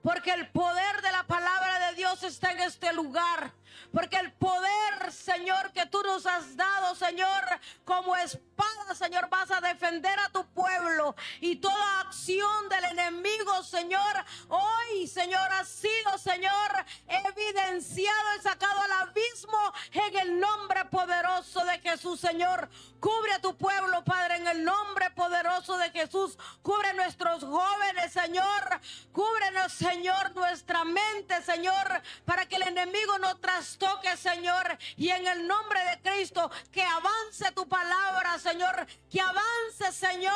Porque el poder de la palabra de Dios está en este lugar. Porque el poder, Señor, que tú nos has dado, Señor, como espada, Señor, vas a defender a tu pueblo. Y toda acción del enemigo, Señor, hoy, Señor, ha sido, Señor, evidenciado y sacado al abismo en el nombre poderoso de Jesús, Señor. Cubre a tu pueblo, Padre, en el nombre poderoso de Jesús. Cubre a nuestros jóvenes, Señor. Cúbrenos, Señor, nuestra mente, Señor, para que el enemigo no trastoque, Señor. Y en el nombre de Cristo, que avance tu palabra, Señor. Que avance, Señor,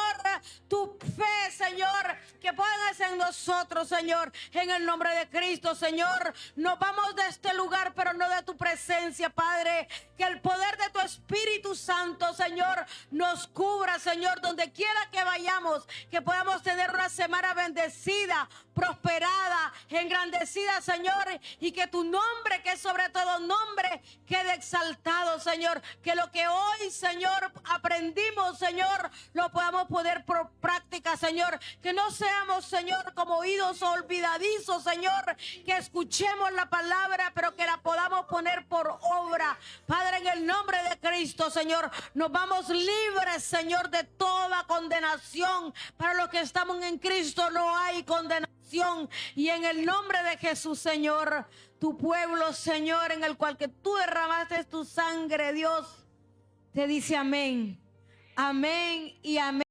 tu fe, Señor. Que pongas en nosotros, Señor. En el nombre de Cristo, Señor. Nos vamos de este lugar, pero no de tu presencia, Padre. Que el poder de tu Espíritu Santo, Señor, nos cubra, Señor, donde quiera que vayamos. Que podamos tener una semana bendecida, prosperada, engrandecida, Señor, y que tu nombre, que es sobre todo nombre, quede exaltado, Señor. Que lo que hoy, Señor, aprendimos, Señor, lo podamos poner por práctica, Señor. Que no seamos, Señor, como oídos olvidadizos, Señor. Que escuchemos la palabra, pero que la podamos poner por obra. Padre, en el nombre de Cristo, Señor, nos vamos libres, Señor, de toda condenación. Para los que estamos en Cristo no hay condenación. Y en el nombre de Jesús, Señor, tu pueblo, Señor, en el cual que tú derramaste tu sangre, Dios, te dice amén, amén y amén.